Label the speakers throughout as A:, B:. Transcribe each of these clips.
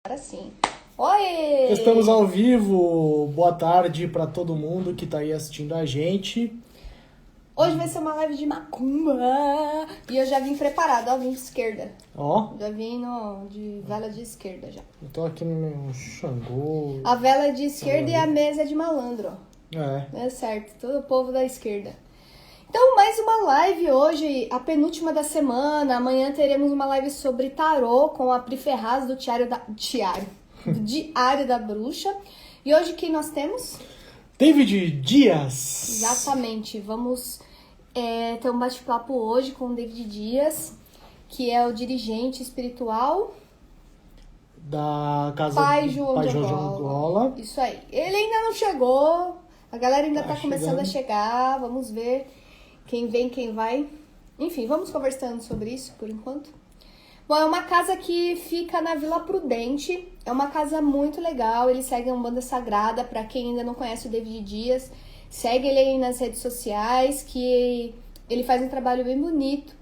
A: Agora sim. Oi!
B: Estamos ao vivo. Boa tarde para todo mundo que está aí assistindo a gente.
A: Hoje vai ser uma live de macumba. E eu já vim preparado, ó, vim de esquerda.
B: Ó,
A: Já vim de vela de esquerda já.
B: eu tô aqui no meu Xangô.
A: A vela é de esquerda e a mesa é de malandro, ó.
B: É,
A: É certo, todo o povo da esquerda. Então, mais uma live hoje, a penúltima da semana. Amanhã teremos uma live sobre tarô com a Pri Ferraz do do Diário da Bruxa. E hoje quem nós temos?
B: David Dias.
A: Exatamente, vamos ter um bate-papo hoje com o David Dias, que é o dirigente espiritual
B: Da casa
A: Pai João de
B: João de
A: Angola.
B: Angola.
A: Isso aí. Ele ainda não chegou, a galera ainda tá começando
B: chegando.
A: a chegar, vamos ver quem vem, quem vai. Enfim, vamos conversando sobre isso por enquanto. Bom, é uma casa que fica na Vila Prudente, é uma casa muito legal, ele segue a Umbanda Sagrada, pra quem ainda não conhece o David Dias, segue ele aí nas redes sociais, que ele faz um trabalho bem bonito,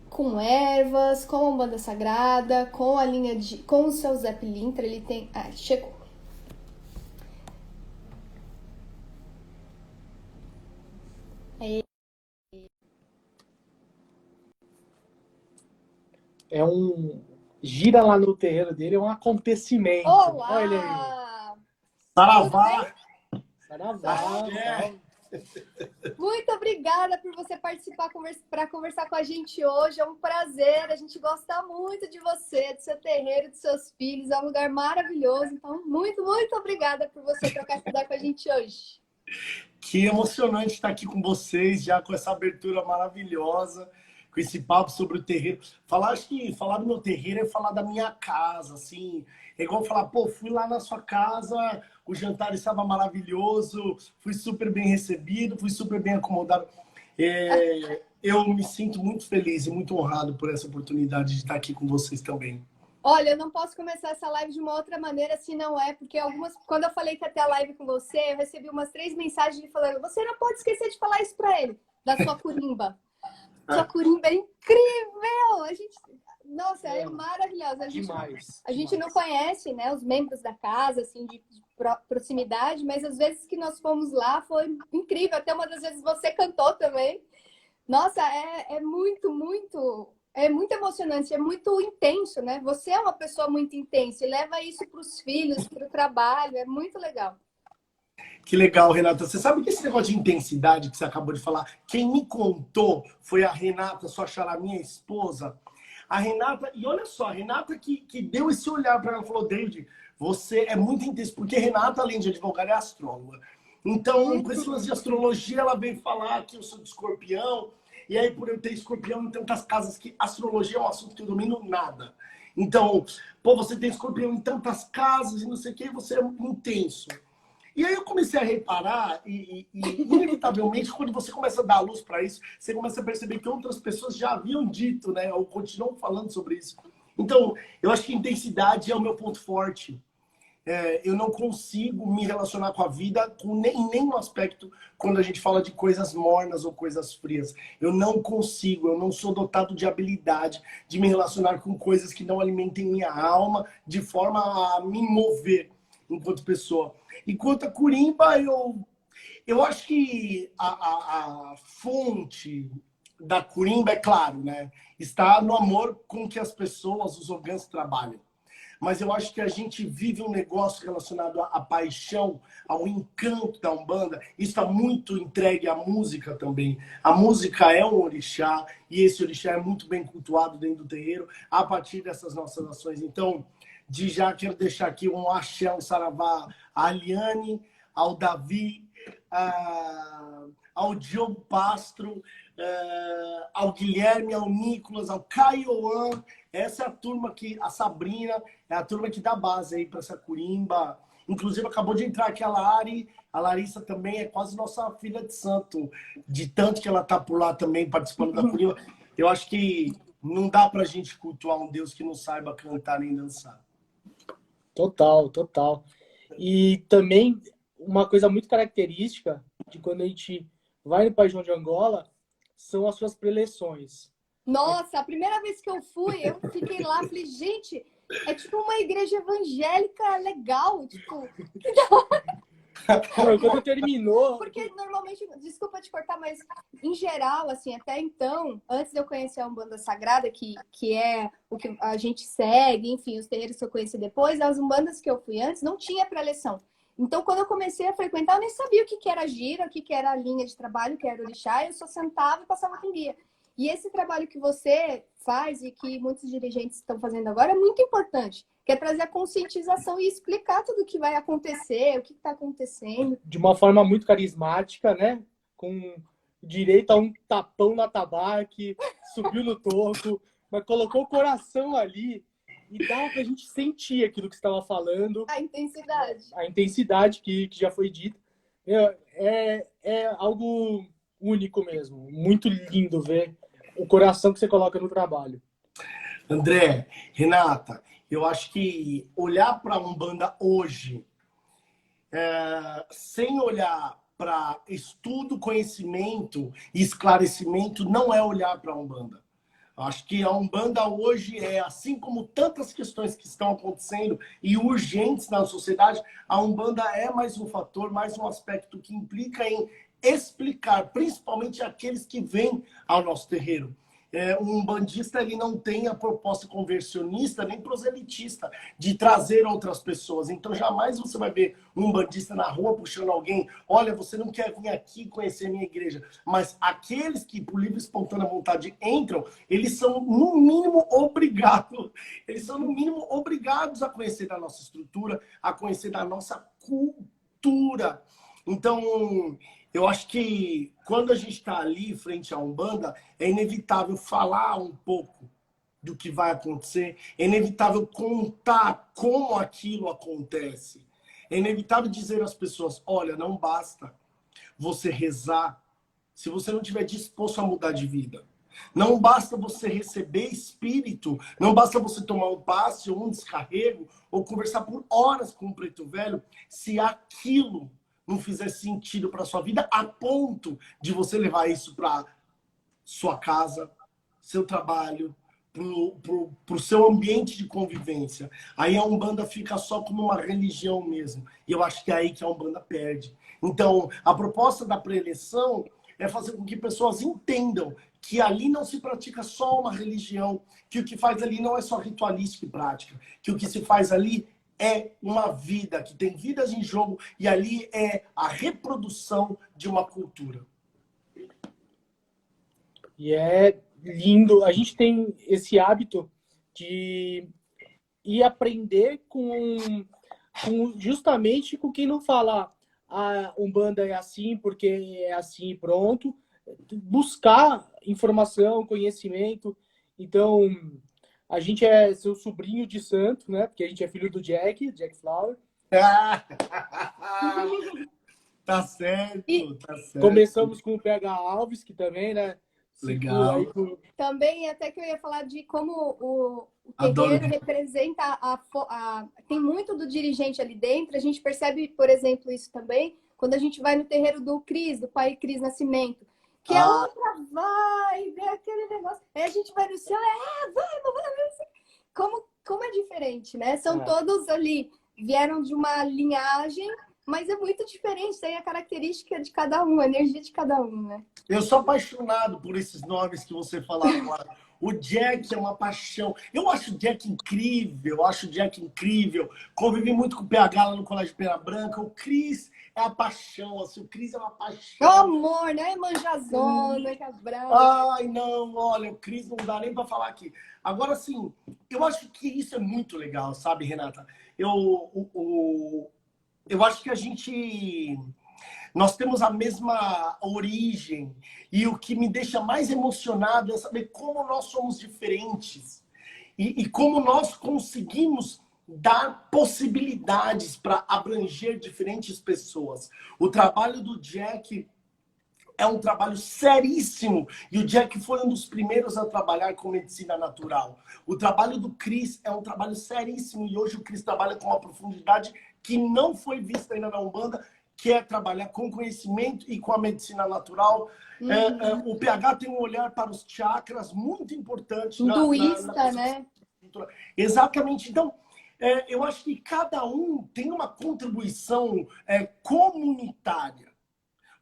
A: com ervas, com a Umbanda Sagrada, com a linha com o seu Zé Pilintra, ele tem... Ah, chegou.
B: É um... Gira lá no terreiro dele, é um acontecimento. Olha ele aí.
A: Olá!
C: Saravá!
B: Saravá.
C: É.
A: Muito obrigada por você participar para conversar com a gente hoje. É um prazer. A gente gosta muito de você, do seu terreiro, dos seus filhos. É um lugar maravilhoso. Então, muito, muito obrigada por você trocar essa ideia com a gente hoje.
C: Que emocionante estar aqui com vocês, já com essa abertura maravilhosa, com esse papo sobre o terreiro. Acho que falar do meu terreiro é falar da minha casa, assim. É igual falar, pô, fui lá na sua casa, o jantar estava maravilhoso, fui super bem recebido, fui super bem acomodado. Eu me sinto muito feliz e muito honrado por essa oportunidade de estar aqui com vocês também.
A: Olha, eu não posso começar essa live de uma outra maneira se não é, porque quando eu falei que ia ter a live com você, eu recebi umas 3 mensagens falando, você não pode esquecer de falar isso pra ele, da sua curimba. Sua curimba é incrível! Nossa, é maravilhosa. A gente não conhece, né, os membros da casa, assim, de proximidade, mas as vezes que nós fomos lá foi incrível. Até uma das vezes você cantou também. Nossa, é muito emocionante, é muito intenso, né? Você é uma pessoa muito intensa e leva isso para os filhos, para o trabalho, é muito legal.
C: Que legal, Renata. Você sabe que esse negócio de intensidade que você acabou de falar, quem me contou foi a Renata, sua xará, minha esposa. A Renata, e olha só, a Renata que deu esse olhar para ela, falou, David, você é muito intenso, porque Renata, além de advogada, é astróloga. Então, com esse lance de astrologia, ela veio falar que eu sou de escorpião, e aí por eu ter escorpião, então tantas casas que astrologia é um assunto que eu domino nada. Então, pô, você tem escorpião em tantas casas e não sei o que, você é intenso. E aí eu comecei a reparar, inevitavelmente, quando você começa a dar luz para isso, você começa a perceber que outras pessoas já haviam dito, né? Ou continuam falando sobre isso. Então, eu acho que intensidade é o meu ponto forte. Eu não consigo me relacionar com a vida em nenhum aspecto quando a gente fala de coisas mornas ou coisas frias. Eu não consigo, eu não sou dotado de habilidade de me relacionar com coisas que não alimentem minha alma de forma a me mover enquanto pessoa. Enquanto a Curimba, eu acho que a fonte da Curimba, é claro, né? Está no amor com que as pessoas, os orgãs trabalham. Mas eu acho que a gente vive um negócio relacionado à paixão, ao encanto da Umbanda. Isso está muito entregue à música também. A música é um orixá, e esse orixá é muito bem cultuado dentro do terreiro a partir dessas nossas ações. Então, já quero deixar aqui um axé, um saravá à Aliane, ao Davi, ao Diogo Pastro, ao Guilherme, ao Nicolas, ao Caioan. Essa é a turma que, a Sabrina, é a turma que dá base aí para essa Curimba. Inclusive, acabou de entrar aqui a Lari. A Larissa também é quase nossa filha de santo, de tanto que ela tá por lá também, participando da Curimba. Eu acho que não dá pra gente cultuar um Deus que não saiba cantar nem dançar.
B: Total, total. E também uma coisa muito característica de quando a gente vai no Pai João de Angola são as suas preleções.
A: Nossa, a primeira vez que eu fui, eu fiquei lá, falei, gente, É tipo uma igreja evangélica legal, tipo...
B: Quando terminou...
A: Porque normalmente, desculpa te cortar, mas em geral, assim, até então, antes de eu conhecer a Umbanda Sagrada, que é o que a gente segue, enfim, os terreiros que eu conheci depois, as Umbandas que eu fui antes, não tinha pré-eleção. Então, quando eu comecei a frequentar, eu nem sabia o que era gira, o que era a linha de trabalho, o que era orixá, eu só sentava e passava com guia. E esse trabalho que você faz e que muitos dirigentes estão fazendo agora é muito importante, que é trazer a conscientização e explicar tudo o que vai acontecer, o que está acontecendo.
B: De uma forma muito carismática, né? Com direito a um tapão na tabaque, subiu no toco, mas colocou o coração ali e dava pra gente sentir aquilo que você estava falando.
A: A intensidade.
B: A intensidade que já foi dita. É algo único mesmo. Muito lindo ver o coração que você coloca no trabalho.
C: André, Renata, eu acho que olhar para a Umbanda hoje, sem olhar para estudo, conhecimento e esclarecimento, não é olhar para a Umbanda. Acho que a Umbanda hoje assim como tantas questões que estão acontecendo e urgentes na sociedade, a Umbanda é mais um fator, mais um aspecto que implica em explicar, principalmente aqueles que vêm ao nosso terreiro. Um umbandista, ele não tem a proposta conversionista nem proselitista de trazer outras pessoas. Então, jamais você vai ver um umbandista na rua puxando alguém. Olha, você não quer vir aqui conhecer a minha igreja. Mas aqueles que, por livre e espontânea vontade, entram, eles são, no mínimo, obrigados. Eles são, no mínimo, obrigados a conhecer da nossa estrutura, a conhecer da nossa cultura. Então, eu acho que quando a gente está ali frente à Umbanda, é inevitável falar um pouco do que vai acontecer, é inevitável contar como aquilo acontece, é inevitável dizer às pessoas, olha, não basta você rezar se você não estiver disposto a mudar de vida. Não basta você receber espírito, não basta você tomar um passe ou um descarrego, ou conversar por horas com um preto velho, se aquilo não fizer sentido para sua vida, a ponto de você levar isso para sua casa, seu trabalho, pro seu ambiente de convivência. Aí a Umbanda fica só como uma religião mesmo. E eu acho que é aí que a Umbanda perde. Então, a proposta da pré-eleição é fazer com que pessoas entendam que ali não se pratica só uma religião, que o que faz ali não é só ritualística e prática, que o que se faz ali é uma vida, que tem vidas em jogo, e ali é a reprodução de uma cultura.
B: E é lindo. A gente tem esse hábito de ir aprender justamente com quem não fala a Umbanda é assim porque é assim e pronto. Buscar informação, conhecimento. Então, a gente é seu sobrinho de santo, né? Porque a gente é filho do Jack Flower.
C: Tá certo, tá certo.
B: Começamos com o PH Alves, que também, né?
C: Legal.
A: Também, até que eu ia falar de como o terreiro representa tem muito do dirigente ali dentro. A gente percebe, por exemplo, isso também, quando a gente vai no terreiro do Cris, do pai Cris Nascimento. Que é outra vibe, é aquele negócio. Aí a gente vai no céu, como é diferente, né? São todos ali, vieram de uma linhagem, mas é muito diferente. Tem a característica de cada um, a energia de cada um, né?
C: Eu sou apaixonado por esses nomes que você falou agora. O Jack é uma paixão. Eu acho o Jack incrível. Convivi muito com o PH lá no Colégio Pena Branca. O Cris é a paixão, assim, o Cris é uma paixão.
A: É o amor, né? Manjazona, Cabral.
C: Ai, não, olha, o Cris não dá nem pra falar aqui. Agora, assim, eu acho que isso é muito legal, sabe, Renata? Eu acho que nós temos a mesma origem, e o que me deixa mais emocionado é saber como nós somos diferentes e como nós conseguimos dar possibilidades para abranger diferentes pessoas. O trabalho do Jack é um trabalho seríssimo, e o Jack foi um dos primeiros a trabalhar com medicina natural. O trabalho do Cris é um trabalho seríssimo, e hoje o Cris trabalha com uma profundidade que não foi vista ainda na Umbanda, que é trabalhar com conhecimento e com a medicina natural. O PH tem um olhar para os chakras muito importante.
A: Hinduísta, né?
C: cultura. Exatamente. Então, eu acho que cada um tem uma contribuição comunitária.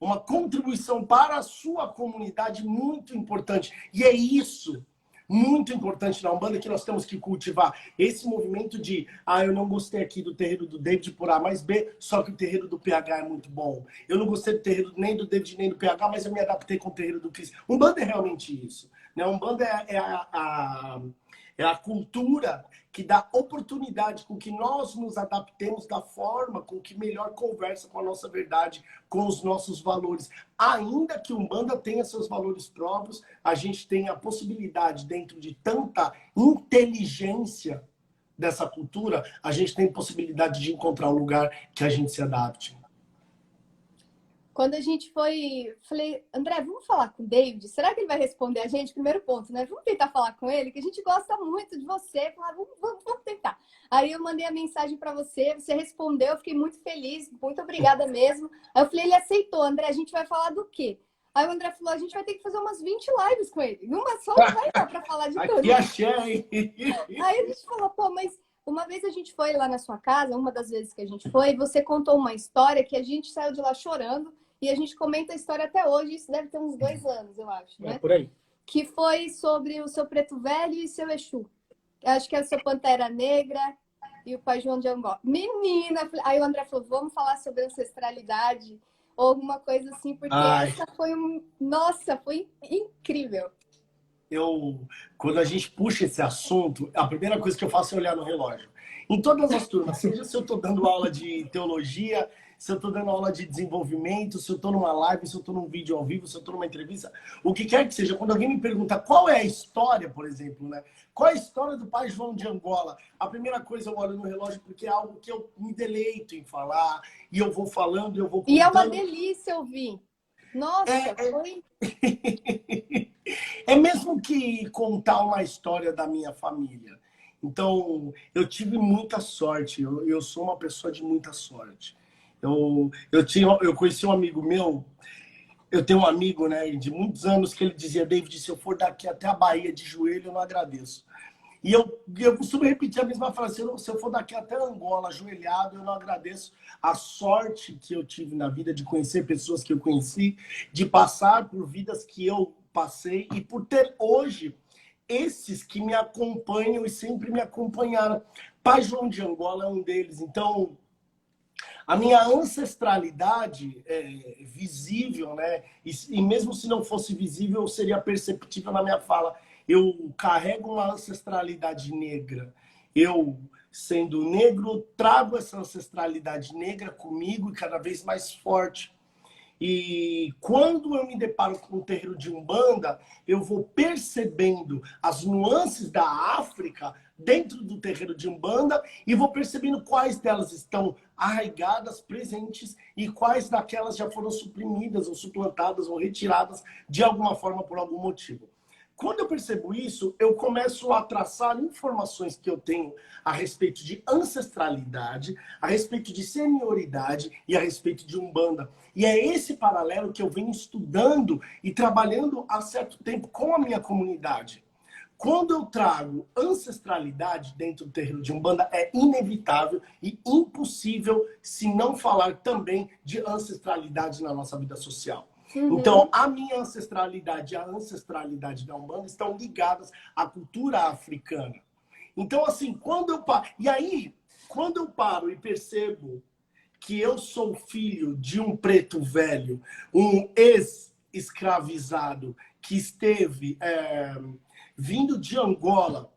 C: Uma contribuição para a sua comunidade muito importante. E é isso, muito importante na Umbanda, que nós temos que cultivar. Esse movimento de, eu não gostei aqui do terreiro do David por A mais B, só que o terreiro do PH é muito bom. Eu não gostei do terreiro nem do David nem do PH, mas eu me adaptei com o terreiro do Cris. Umbanda é realmente isso. Né? Umbanda é a cultura que dá oportunidade com que nós nos adaptemos da forma com que melhor conversa com a nossa verdade, com os nossos valores. Ainda que Umbanda tenha seus valores próprios, a gente tem a possibilidade, dentro de tanta inteligência dessa cultura, a gente tem possibilidade de encontrar um lugar que a gente se adapte.
A: Quando a gente foi, falei, André, vamos falar com o David? Será que ele vai responder a gente? Primeiro ponto, né? Vamos tentar falar com ele, que a gente gosta muito de você. Falar, vamos tentar. Aí eu mandei a mensagem para você, você respondeu, eu fiquei muito feliz, muito obrigada mesmo. Aí eu falei, ele aceitou, André, a gente vai falar do quê? Aí o André falou, a gente vai ter que fazer umas 20 lives com ele. Uma só não vai dar para falar de tudo.
C: Aqui achei.
A: Aí a gente falou, pô, mas uma vez a gente foi lá na sua casa, uma das vezes que a gente foi, você contou uma história que a gente saiu de lá chorando. E a gente comenta a história até hoje, isso deve ter uns 2 anos, eu acho, né?
B: Por aí.
A: Que foi sobre o seu Preto Velho e seu Exu. Acho que é o seu Pantera Negra e o Pai João de Angola. Menina! Aí o André falou, vamos falar sobre ancestralidade ou alguma coisa assim, porque essa foi Nossa, foi incrível.
C: Quando a gente puxa esse assunto, a primeira coisa que eu faço é olhar no relógio. Em todas as turmas, seja se eu estou dando aula de teologia, se eu estou dando aula de desenvolvimento, se eu estou numa live, se eu estou num vídeo ao vivo, se eu estou numa entrevista, o que quer que seja, quando alguém me pergunta qual é a história, por exemplo, né? Qual é a história do Pai João de Angola? A primeira coisa eu olho no relógio porque é algo que eu me deleito em falar, e eu vou falando, eu vou contando.
A: E é uma delícia ouvir. Nossa, foi...
C: É mesmo que contar uma história da minha família. Então, eu tive muita sorte, eu sou uma pessoa de muita sorte. Eu conheci um amigo meu, eu tenho um amigo, né, de muitos anos, que ele dizia, David, se eu for daqui até a Bahia de joelho, eu não agradeço. E eu costumo repetir a mesma frase, se eu for daqui até Angola, ajoelhado, eu não agradeço a sorte que eu tive na vida de conhecer pessoas que eu conheci, de passar por vidas que eu passei e por ter hoje esses que me acompanham e sempre me acompanharam. Pai João de Angola é um deles. Então, a minha ancestralidade é visível, né? E mesmo se não fosse visível, seria perceptível na minha fala. Eu carrego uma ancestralidade negra. Eu, sendo negro, trago essa ancestralidade negra comigo e cada vez mais forte. E quando eu me deparo com o terreiro de Umbanda, eu vou percebendo as nuances da África dentro do terreiro de Umbanda e vou percebendo quais delas estão arraigadas, presentes e quais daquelas já foram suprimidas ou suplantadas ou retiradas de alguma forma por algum motivo. Quando eu percebo isso, eu começo a traçar informações que eu tenho a respeito de ancestralidade, a respeito de senioridade e a respeito de Umbanda. E é esse paralelo que eu venho estudando e trabalhando há certo tempo com a minha comunidade. Quando eu trago ancestralidade dentro do terreiro de Umbanda, é inevitável e impossível se não falar também de ancestralidade na nossa vida social. Então, a minha ancestralidade e a ancestralidade da Umbanda estão ligadas à cultura africana. Então, assim, quando eu paro... E aí, quando eu paro e percebo que eu sou filho de um preto velho, um ex-escravizado que esteve vindo de Angola,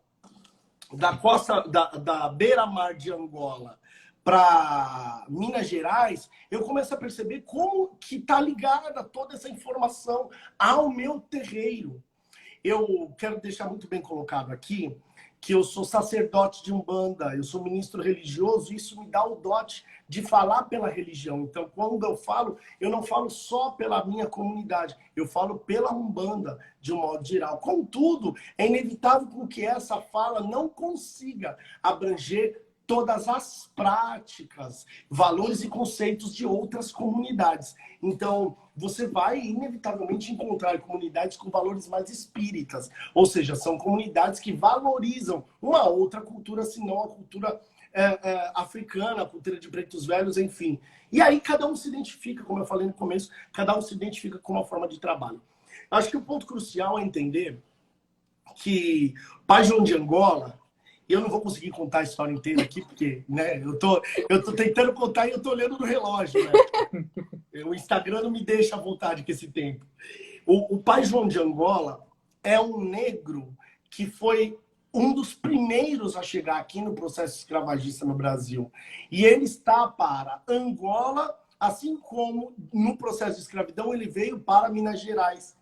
C: da costa, da beira-mar de Angola, para Minas Gerais, eu começo a perceber como que está ligada toda essa informação ao meu terreiro. Eu quero deixar muito bem colocado aqui que eu sou sacerdote de Umbanda, eu sou ministro religioso, e isso me dá o dote de falar pela religião. Então, quando eu não falo só pela minha comunidade, eu falo pela Umbanda, de um modo geral. Contudo, é inevitável com que essa fala não consiga abranger todas as práticas, valores e conceitos de outras comunidades. Então, você vai inevitavelmente encontrar comunidades com valores mais espíritas. Ou seja, são comunidades que valorizam uma outra cultura, senão a cultura africana, a cultura de pretos velhos, enfim. E aí cada um se identifica, como eu falei no começo, cada um se identifica com uma forma de trabalho. Acho que o ponto crucial é entender que Pai João de Angola, eu não vou conseguir contar a história inteira aqui, porque né, eu tô tentando contar e eu tô olhando no relógio. Né? O Instagram não me deixa à vontade com esse tempo. O Pai João de Angola é um negro que foi um dos primeiros a chegar aqui no processo escravagista no Brasil. E ele está para Angola, assim como no processo de escravidão ele veio para Minas Gerais.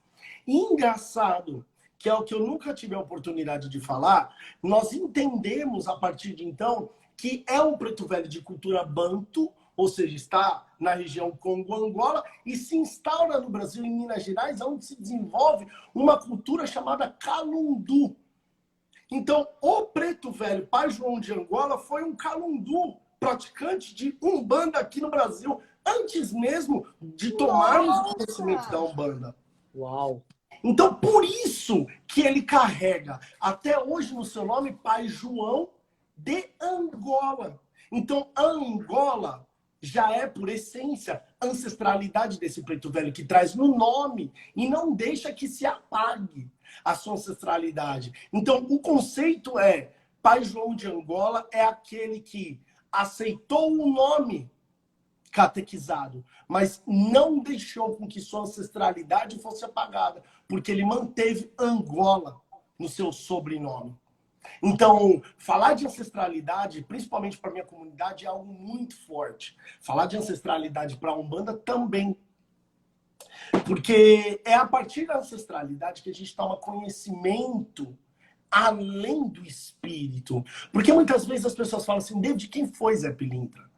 C: E engraçado, que é o que eu nunca tive a oportunidade de falar, nós entendemos a partir de então que é um preto velho de cultura banto, ou seja, está na região Congo-Angola e se instaura no Brasil, em Minas Gerais, onde se desenvolve uma cultura chamada Calundu. Então, o preto velho, Pai João de Angola, foi um calundu, praticante de Umbanda aqui no Brasil, antes mesmo de tomarmos o conhecimento da Umbanda.
B: Uau!
C: Então, por isso que ele carrega, até hoje no seu nome, Pai João de Angola. Então, a Angola já é, por essência, ancestralidade desse preto velho, que traz no nome e não deixa que se apague a sua ancestralidade. Então, o conceito é, Pai João de Angola é aquele que aceitou o nome catequizado, mas não deixou com que sua ancestralidade fosse apagada, porque ele manteve Angola no seu sobrenome. Então, falar de ancestralidade, principalmente para minha comunidade, é algo muito forte. Falar de ancestralidade para a Umbanda também. Porque é a partir da ancestralidade que a gente toma conhecimento além do espírito. Porque muitas vezes as pessoas falam assim, David, quem foi Zé Pilintra?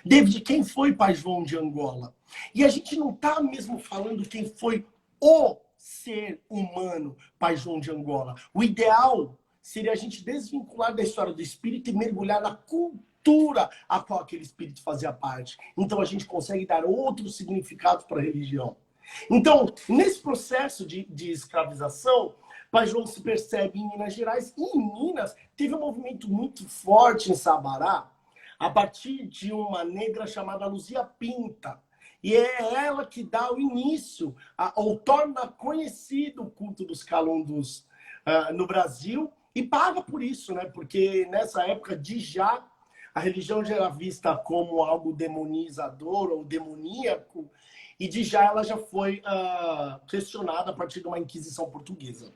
C: David, quem foi Pai João de Angola? E a gente não está mesmo falando quem foi o ser humano Pai João de Angola. O ideal seria a gente desvincular da história do espírito e mergulhar na cultura a qual aquele espírito fazia parte. Então a gente consegue dar outros significados para a religião. Então, nesse processo de escravização, Pai João se percebe em Minas Gerais. E em Minas teve um movimento muito forte em Sabará, a partir de uma negra chamada Luzia Pinta. E é ela que dá o início, ou torna conhecido o culto dos calundos no Brasil, e paga por isso, né? Porque nessa época, de já, a religião já era vista como algo demonizador ou demoníaco, e de já ela já foi questionada a partir de uma Inquisição portuguesa.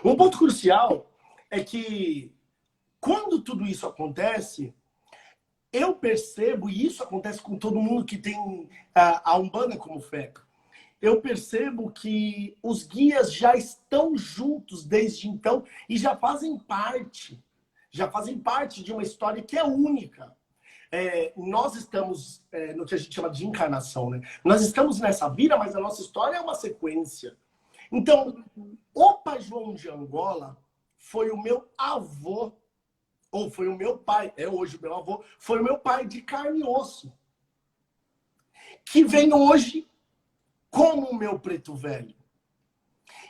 C: Um ponto crucial é que, quando tudo isso acontece, eu percebo, e isso acontece com todo mundo que tem a Umbanda como fé, eu percebo que os guias já estão juntos desde então e já fazem parte de uma história que é única. Nós estamos no que a gente chama de encarnação, né? Nós estamos nessa vida, mas a nossa história é uma sequência. Então, o Pai João de Angola foi o meu avô, ou foi o meu pai, hoje o meu avô, foi o meu pai de carne e osso, que vem hoje como o meu preto velho,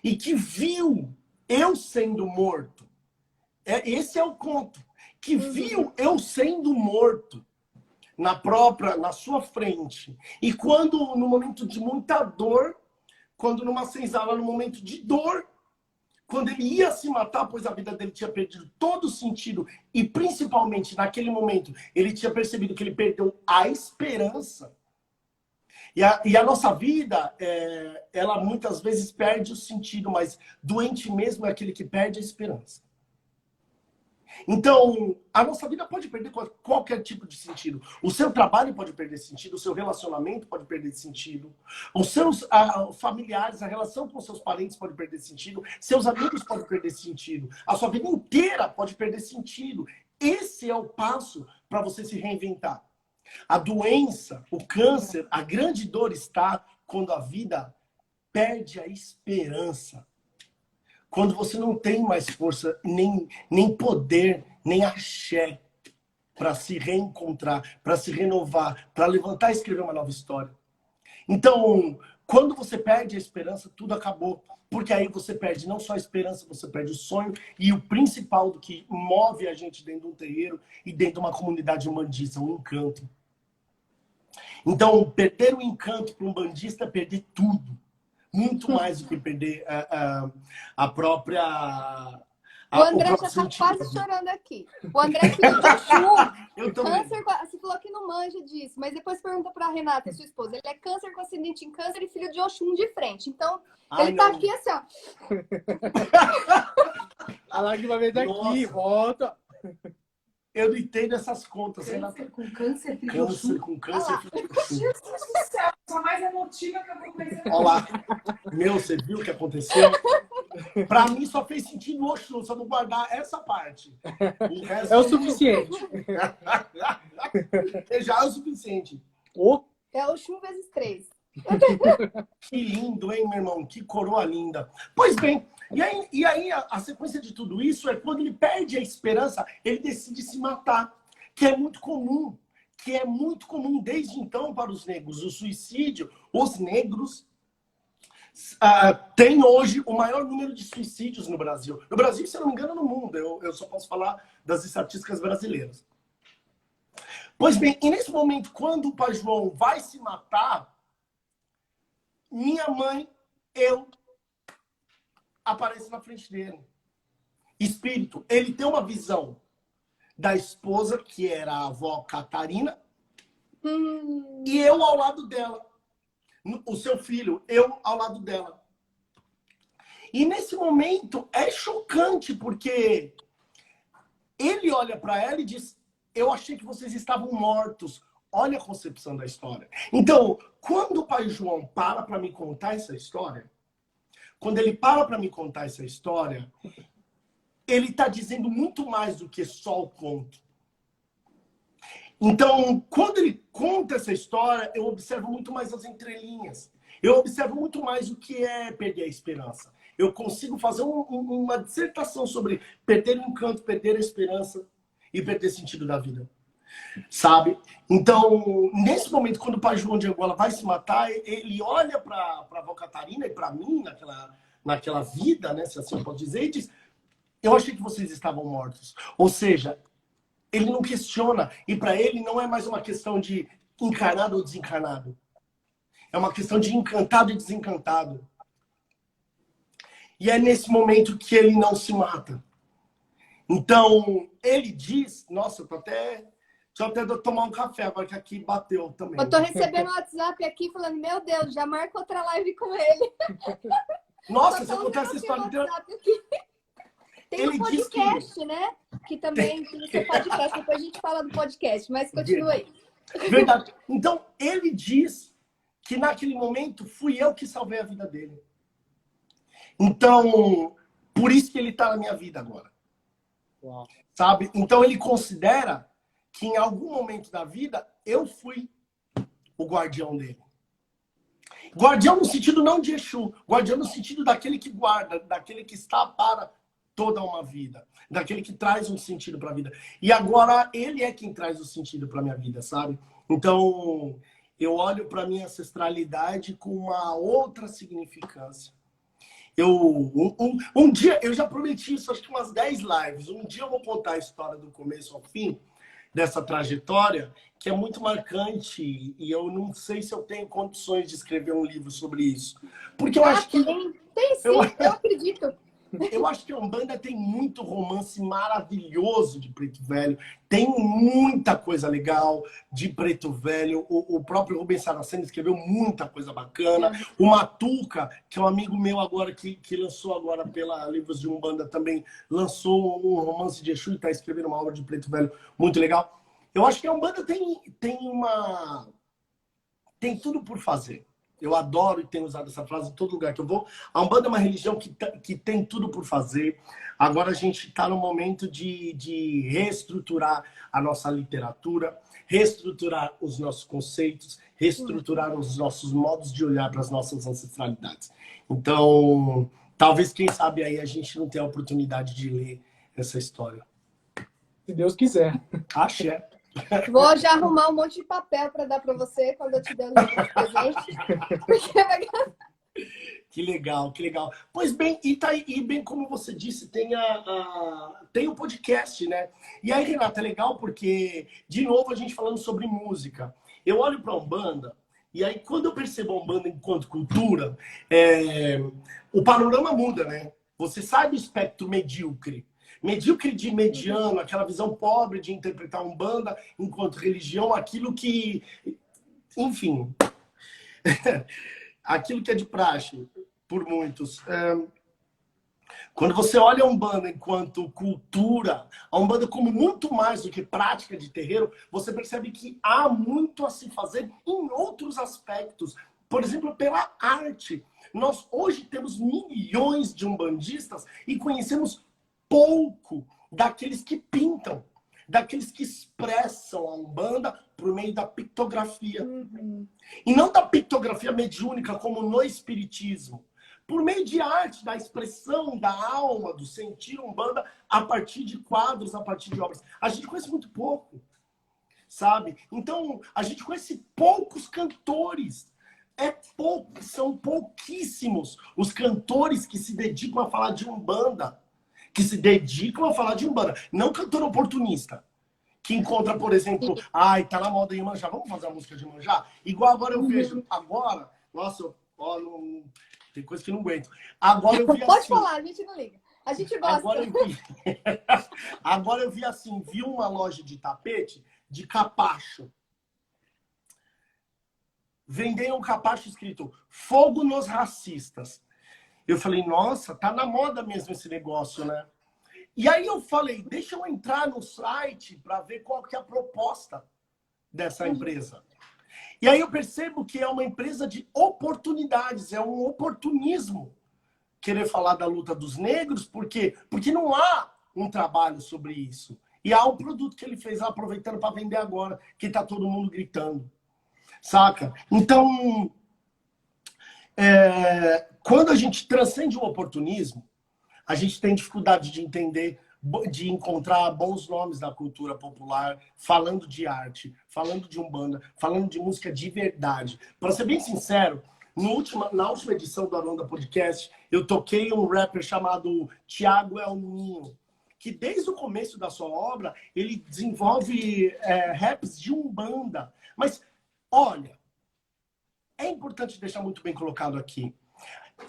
C: e que viu eu sendo morto. Esse é o conto, que viu eu sendo morto na sua frente. E quando, no momento de muita dor, quando numa senzala, no momento de dor, quando ele ia se matar, pois a vida dele tinha perdido todo o sentido, e principalmente naquele momento, ele tinha percebido que ele perdeu a esperança. E a nossa vida, ela muitas vezes perde o sentido, mas doente mesmo é aquele que perde a esperança. Então, a nossa vida pode perder qualquer tipo de sentido. O seu trabalho pode perder sentido, o seu relacionamento pode perder sentido, os seus familiares, a relação com seus parentes pode perder sentido, seus amigos podem perder sentido, a sua vida inteira pode perder sentido. Esse é o passo para você se reinventar. A doença, o câncer, a grande dor está quando a vida perde a esperança. Quando você não tem mais força, nem poder, nem axé para se reencontrar, para se renovar, para levantar e escrever uma nova história. Então, quando você perde a esperança, tudo acabou. Porque aí você perde não só a esperança, você perde o sonho e o principal do que move a gente dentro de um terreiro e dentro de uma comunidade umbandista, um encanto. Então, perder o encanto para um bandista é perder tudo. Muito mais do que perder a própria...
A: O André já tá quase chorando aqui. O André é filho de Oxum.
C: Eu também.
A: Câncer, você falou que não manja disso, mas depois pergunta pra Renata, sua esposa. Ele é câncer com ascendente em câncer e filho de Oxum de frente. Então, ele tá aqui assim, ó.
B: A lágrima vem daqui, volta.
C: Eu não entendo essas contas.
D: Câncer com câncer, filho de
C: Câncer
D: Oxum.
C: com câncer. Filho de Oxum.
D: Jesus do céu, só mais emotiva que eu vou conhecer.
C: Olha lá. Meu, você viu o que aconteceu? Pra mim só fez sentido o Oxum, só não guardar essa parte. O resto
B: É o suficiente.
C: Já é o suficiente.
B: Oh,
A: É Oxum vezes 3.
C: Que lindo, hein, meu irmão? Que coroa linda. Pois bem, e aí a sequência de tudo isso é quando ele perde a esperança, ele decide se matar, que é muito comum. Desde então para os negros. O suicídio, os negros têm hoje o maior número de suicídios no Brasil. No Brasil, se eu não me engano, no mundo. Eu só posso falar das estatísticas brasileiras. Pois bem, e nesse momento, quando o Pai João vai se matar, minha mãe, eu, aparece na frente dele. Espírito, ele tem uma visão da esposa, que era a avó Catarina, e eu ao lado dela. O seu filho, eu ao lado dela. E nesse momento é chocante, porque ele olha para ela e diz: eu achei que vocês estavam mortos. Olha a concepção da história. Então, quando o Pai João para me contar essa história, quando ele para me contar essa história, ele está dizendo muito mais do que só o conto. Então, quando ele conta essa história, eu observo muito mais as entrelinhas. Eu observo muito mais o que é perder a esperança. Eu consigo fazer uma dissertação sobre perder o encanto, perder a esperança e perder sentido da vida. Sabe? Então, nesse momento, quando o Pai João de Angola vai se matar, ele olha para a avó Catarina e para mim, naquela vida, né, se assim eu posso dizer, e diz: eu achei que vocês estavam mortos. Ou seja, ele não questiona. E para ele não é mais uma questão de encarnado ou desencarnado. É uma questão de encantado e desencantado. E é nesse momento que ele não se mata. Então, ele diz... Nossa, deixa eu até tomar um café agora, que aqui bateu também.
A: Eu tô recebendo um WhatsApp aqui falando: meu Deus, já marca outra live com ele.
C: Nossa, você contar essa história inteira.
A: Tem um podcast, né? Que também tem o seu podcast. Depois a gente fala do podcast, mas continua aí.
C: Verdade. Então, ele diz que naquele momento fui eu que salvei a vida dele. Então, por isso que ele está na minha vida agora.
B: uau.
C: Sabe? Então, ele considera que em algum momento da vida eu fui o guardião dele. Guardião no sentido não de Exu, guardião no sentido daquele que guarda, daquele que está para toda uma vida, daquele que traz um sentido para a vida. E agora ele é quem traz o sentido para a minha vida, sabe? Então, eu olho para a minha ancestralidade com uma outra significância. Um dia, eu já prometi isso, acho que umas 10 lives. Um dia eu vou contar a história do começo ao fim dessa trajetória, que é muito marcante, e eu não sei se eu tenho condições de escrever um livro sobre isso. Porque eu acho que...
A: Tem sim, eu acredito.
C: Eu acho que a Umbanda tem muito romance maravilhoso de Preto Velho. Tem muita coisa legal de Preto Velho. O próprio Rubens Saraceno escreveu muita coisa bacana. O Matuca, que é um amigo meu agora, que lançou agora pela Livros de Umbanda, também lançou um romance de Exu e está escrevendo uma obra de Preto Velho muito legal. Eu acho que a Umbanda tem tudo por fazer. Eu adoro e tenho usado essa frase em todo lugar que eu vou. A Umbanda é uma religião que tem tudo por fazer. Agora a gente está no momento de reestruturar a nossa literatura, reestruturar os nossos conceitos, reestruturar os nossos modos de olhar para as nossas ancestralidades. Então, talvez, quem sabe, aí a gente não tenha a oportunidade de ler essa história.
B: Se Deus quiser.
C: Axé.
A: Vou já arrumar um monte de papel para dar para você quando eu te der o livro de presente. Porque vai...
C: Que legal, que legal. Pois bem, e bem como você disse, tem o podcast, né? E aí, Renata, é legal porque, de novo, a gente falando sobre música. Eu olho para a Umbanda, e aí quando eu percebo a Umbanda enquanto cultura, o panorama muda, né? Você sai do espectro medíocre. Medíocre de mediano, aquela visão pobre de interpretar a Umbanda enquanto religião, aquilo que, enfim, aquilo que é de praxe por muitos. Quando você olha a Umbanda enquanto cultura, a Umbanda como muito mais do que prática de terreiro, você percebe que há muito a se fazer em outros aspectos. Por exemplo, pela arte. Nós hoje temos milhões de umbandistas e conhecemos pouco daqueles que pintam, daqueles que expressam a Umbanda por meio da pictografia. E não da pictografia mediúnica como no espiritismo. Por meio de arte, da expressão da alma, do sentir Umbanda a partir de quadros, a partir de obras. A gente conhece muito pouco, sabe? Então, a gente conhece poucos cantores. São pouquíssimos os cantores que se dedicam a falar de Umbanda. Que se dedicam a falar de Umbanda. Não cantor oportunista. Que encontra, por exemplo, tá na moda Iemanjá, vamos fazer a música de Iemanjá? Igual agora eu vejo, nossa, não, tem coisa que não aguento. Agora eu vi
A: Pode
C: assim.
A: falar, a gente não liga. A gente gosta.
C: Agora eu vi assim, vi uma loja de tapete de capacho. Vendem um capacho escrito Fogo nos Racistas. Eu falei, nossa, tá na moda mesmo esse negócio, né? E aí eu falei, deixa eu entrar no site para ver qual que é a proposta dessa empresa. E aí eu percebo que é uma empresa de oportunidades, é um oportunismo querer falar da luta dos negros, porque não há um trabalho sobre isso. E há um produto que ele fez aproveitando para vender agora, que está todo mundo gritando. Saca? Então, quando a gente transcende o oportunismo, a gente tem dificuldade de entender, de encontrar bons nomes da cultura popular, falando de arte, falando de Umbanda, falando de música de verdade. Para ser bem sincero, na última edição do Aronda Podcast, eu toquei um rapper chamado Thiago El Ninho, que desde o começo da sua obra, ele desenvolve raps de Umbanda. Mas, olha, é importante deixar muito bem colocado aqui.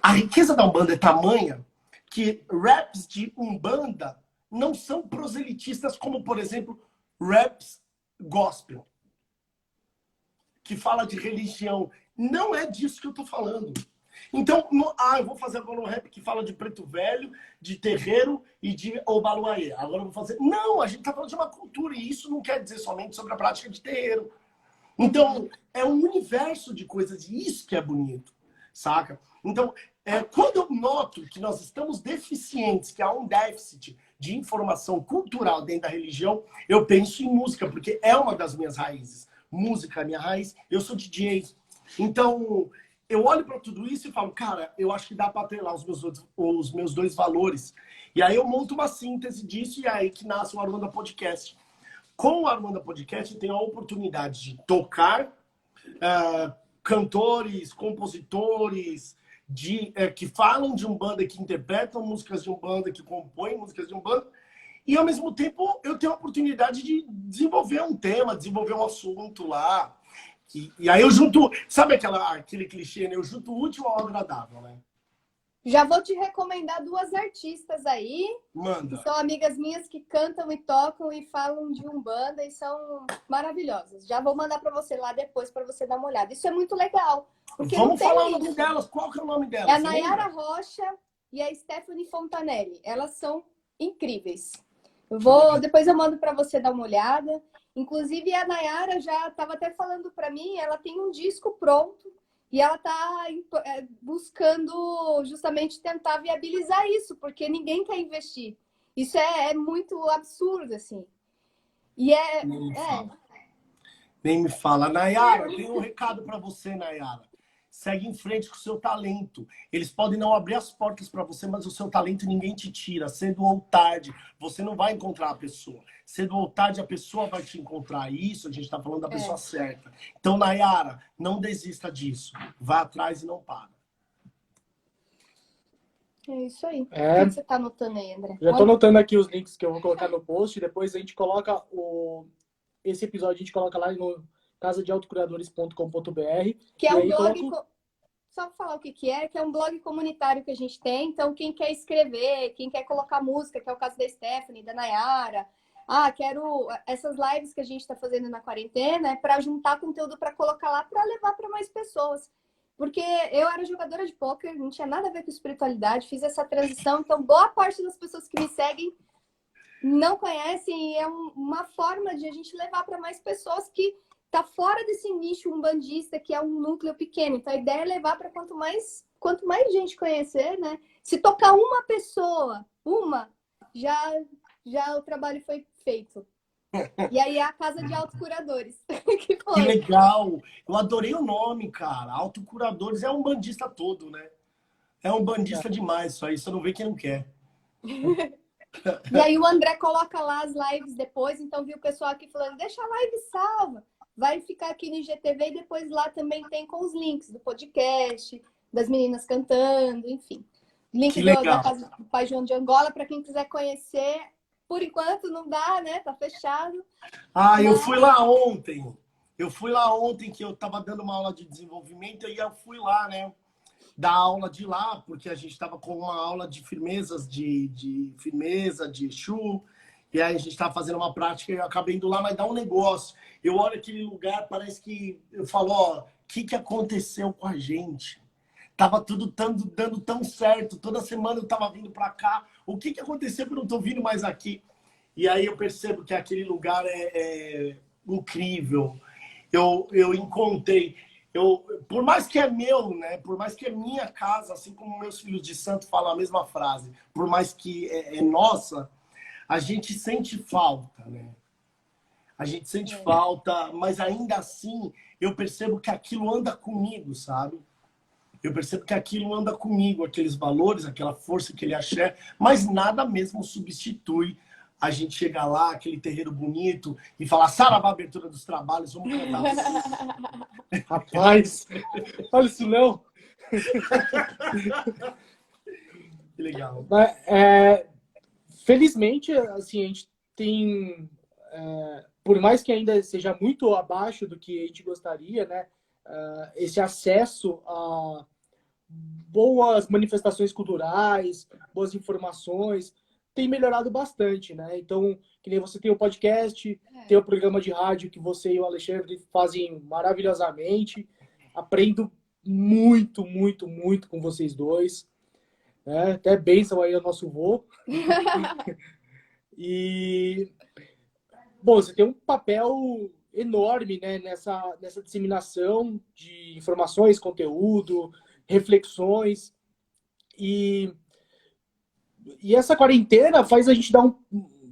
C: A riqueza da Umbanda é tamanha que raps de Umbanda não são proselitistas como, por exemplo, raps gospel, que fala de religião. Não é disso que eu tô falando. Então, eu vou fazer agora um rap que fala de preto velho, de terreiro e de Obaluayê. Agora eu vou fazer... Não, a gente tá falando de uma cultura e isso não quer dizer somente sobre a prática de terreiro. Então, é um universo de coisas e isso que é bonito, saca? Então, quando eu noto que nós estamos deficientes, que há um déficit de informação cultural dentro da religião, eu penso em música, porque é uma das minhas raízes. Música é a minha raiz, eu sou DJ. Então, eu olho para tudo isso e falo, cara, eu acho que dá para atrelar os meus dois valores. E aí eu monto uma síntese disso e é aí que nasce o Aronda Podcast. Com o Aronda Podcast, eu tenho a oportunidade de tocar cantores, compositores, que falam de Umbanda, que interpretam músicas de Umbanda, que compõem músicas de Umbanda, e ao mesmo tempo eu tenho a oportunidade de desenvolver um tema, desenvolver um assunto lá. E aí eu junto, sabe aquele clichê, né? Eu junto o útil ao agradável, né?
A: Já vou te recomendar duas artistas aí.
C: Manda.
A: Que são amigas minhas que cantam e tocam e falam de Umbanda e são maravilhosas. Já vou mandar para você lá depois para você dar uma olhada. Isso é muito legal. Porque
C: vamos
A: não tem
C: falar
A: isso.
C: o nome delas. Qual que é o nome delas?
A: É a Nayara Rocha e a Stephanie Fontanelli. Elas são incríveis. Depois eu mando para você dar uma olhada. Inclusive, a Nayara já estava até falando para mim, ela tem um disco pronto e ela está buscando justamente tentar viabilizar isso, porque ninguém quer investir. Isso é muito absurdo, assim. E
C: Nem me fala. Nayara, eu tenho um recado para você, Nayara. segue em frente com o seu talento. Eles podem não abrir as portas para você, mas o seu talento ninguém te tira. Cedo ou tarde, você não vai encontrar a pessoa. Cedo ou tarde, a pessoa vai te encontrar. Isso, a gente está falando da pessoa certa. Então, Nayara, não desista disso. Vá atrás e não para.
A: É isso aí.
B: É.
A: O que você tá anotando aí, André?
B: Já estou anotando aqui os links que eu vou colocar no post. Depois a gente coloca esse episódio, a gente coloca lá no casadeautocuradores.com.br.
A: Que é
B: e
A: um
B: aí
A: blog...
B: coloco...
A: Só pra falar o que é, que é um blog comunitário que a gente tem. Então, quem quer escrever, quem quer colocar música, que é o caso da Stephanie, da Nayara. Quero essas lives que a gente está fazendo na quarentena, para juntar conteúdo para colocar lá, para levar para mais pessoas. Porque eu era jogadora de pôquer, não tinha nada a ver com espiritualidade, fiz essa transição. Então, boa parte das pessoas que me seguem não conhecem, e é uma forma de a gente levar para mais pessoas que tá fora desse nicho umbandista, que é um núcleo pequeno. Então, a ideia é levar para quanto mais gente conhecer, né? Se tocar uma pessoa, já o trabalho foi feito. E aí é a Casa de Autocuradores.
C: Que legal! Eu adorei o nome, cara. Autocuradores é um bandista todo, né? É um bandista demais, isso aí. Você não vê quem não quer.
A: E aí o André coloca lá as lives depois. Então, viu o pessoal aqui falando, deixa a live salva. Vai ficar aqui no IGTV e depois lá também tem com os links do podcast, das meninas cantando, enfim. Link da Casa do Pai João de Angola, para quem quiser conhecer. Por enquanto não dá, né? Tá fechado.
C: Eu fui lá ontem. Que eu tava dando uma aula de desenvolvimento e eu fui lá, né? Dar aula de lá, porque a gente tava com uma aula de firmezas, de firmeza, de Exu. E aí a gente tava fazendo uma prática e eu acabei indo lá, mas dá um negócio. Eu olho aquele lugar, parece que eu falo, o que aconteceu com a gente? Tava tudo dando tão certo. Toda semana eu tava vindo para cá. O que aconteceu que eu não tô vindo mais aqui? E aí eu percebo que aquele lugar é incrível. Eu encontrei. Por mais que é meu, né? Por mais que é minha casa, assim como meus filhos de santo falam a mesma frase, por mais que é nossa, a gente sente falta, né? A gente sente falta, mas ainda assim eu percebo que aquilo anda comigo, sabe? Eu percebo que aquilo anda comigo, aqueles valores, aquela força, aquele axé, mas nada mesmo substitui a gente chegar lá, aquele terreiro bonito, e falar, saravá, abertura dos trabalhos, vamos cantar.
B: Rapaz, olha isso não.
C: Que legal.
B: Felizmente, assim, a gente tem... por mais que ainda seja muito abaixo do que a gente gostaria, né? Esse acesso a boas manifestações culturais, boas informações, tem melhorado bastante, né? Então, que nem você tem o podcast, tem o programa de rádio que você e o Alexandre fazem maravilhosamente. Aprendo muito, muito, muito com vocês dois. Né? Até bênção aí ao nosso vô. E, bom, você tem um papel enorme, né, nessa disseminação de informações, conteúdo, reflexões. E essa quarentena faz a gente dar,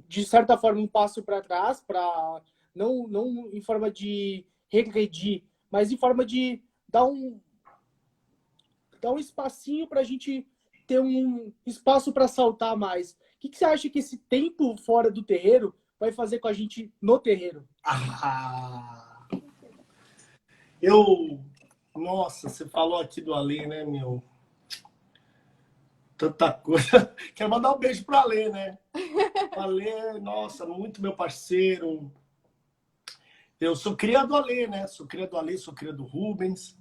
B: de certa forma, um passo para trás, para não em forma de regredir, mas em forma de dar um espacinho para a gente ter um espaço para saltar mais. O que você acha que esse tempo fora do terreiro vai fazer com a gente no terreiro?
C: Nossa, você falou aqui do Alê, né, meu? Tanta coisa. Quero mandar um beijo pro Alê, né? O Alê, nossa, muito meu parceiro. Eu sou cria do Alê, né? Sou cria do Alê, sou cria do Rubens.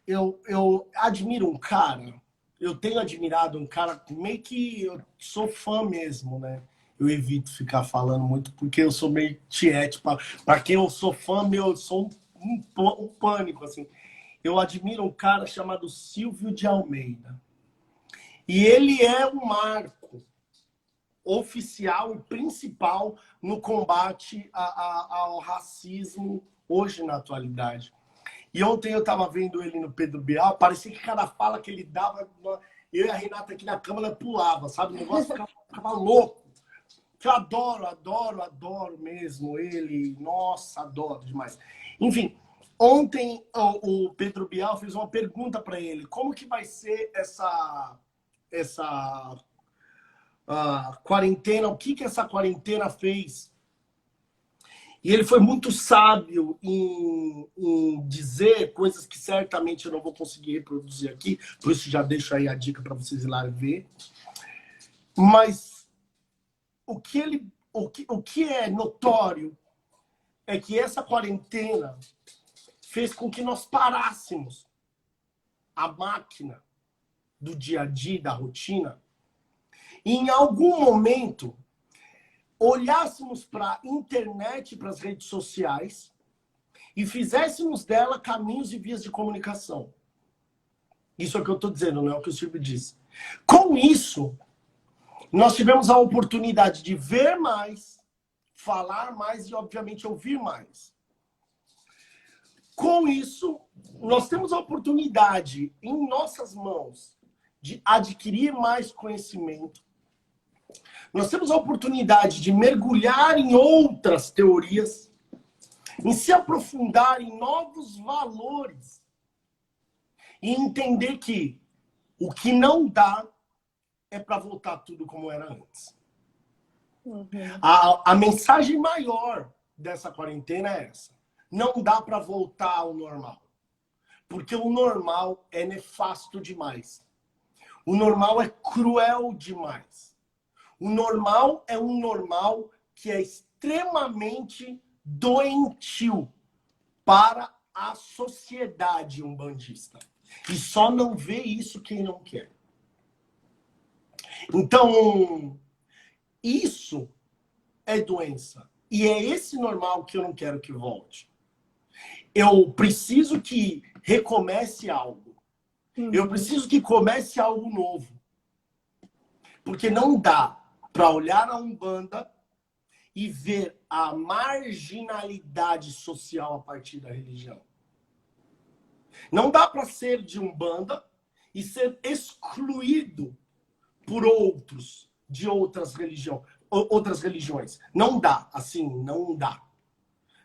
C: Eu admiro um cara, eu tenho admirado um cara, meio que eu sou fã mesmo, né? Eu evito ficar falando muito, porque eu sou meio tiete. Para quem eu sou fã, eu sou um pânico, assim. Eu admiro um cara chamado Silvio de Almeida. E ele é um marco oficial e principal no combate ao racismo hoje na atualidade. E ontem eu estava vendo ele no Pedro Bial, parecia que cada fala que ele dava, eu e a Renata aqui na câmera pulava, sabe? O negócio ficava louco. Eu adoro mesmo ele. Nossa, adoro demais. Enfim, Ontem o Pedro Bial fez uma pergunta para ele. Como que vai ser essa quarentena? O que essa quarentena fez? E ele foi muito sábio em dizer coisas que certamente eu não vou conseguir reproduzir aqui. Por isso já deixo aí a dica para vocês ir lá ver. Mas o que é notório é que essa quarentena fez com que nós parássemos a máquina do dia a dia, da rotina, e em algum momento olhássemos para a internet, para as redes sociais, e fizéssemos dela caminhos e vias de comunicação. Isso é o que eu estou dizendo, não é o que o Silvio disse. Com isso, nós tivemos a oportunidade de ver mais, falar mais e, obviamente, ouvir mais. Com isso, nós temos a oportunidade em nossas mãos de adquirir mais conhecimento. Nós temos a oportunidade de mergulhar em outras teorias, em se aprofundar em novos valores e entender que o que não dá é para voltar tudo como era antes.
A: Uhum.
C: A mensagem maior dessa quarentena é essa. Não dá para voltar ao normal. Porque o normal é nefasto demais. O normal é cruel demais. O normal é um normal que é extremamente doentio para a sociedade umbandista. E só não vê isso quem não quer. Então, isso é doença. E é esse normal que eu não quero que volte. Eu preciso que recomece algo. Eu preciso que comece algo novo. Porque não dá para olhar a Umbanda e ver a marginalidade social a partir da religião. Não dá para ser de Umbanda e ser excluído por outros de outras religiões. Não dá, assim, não dá.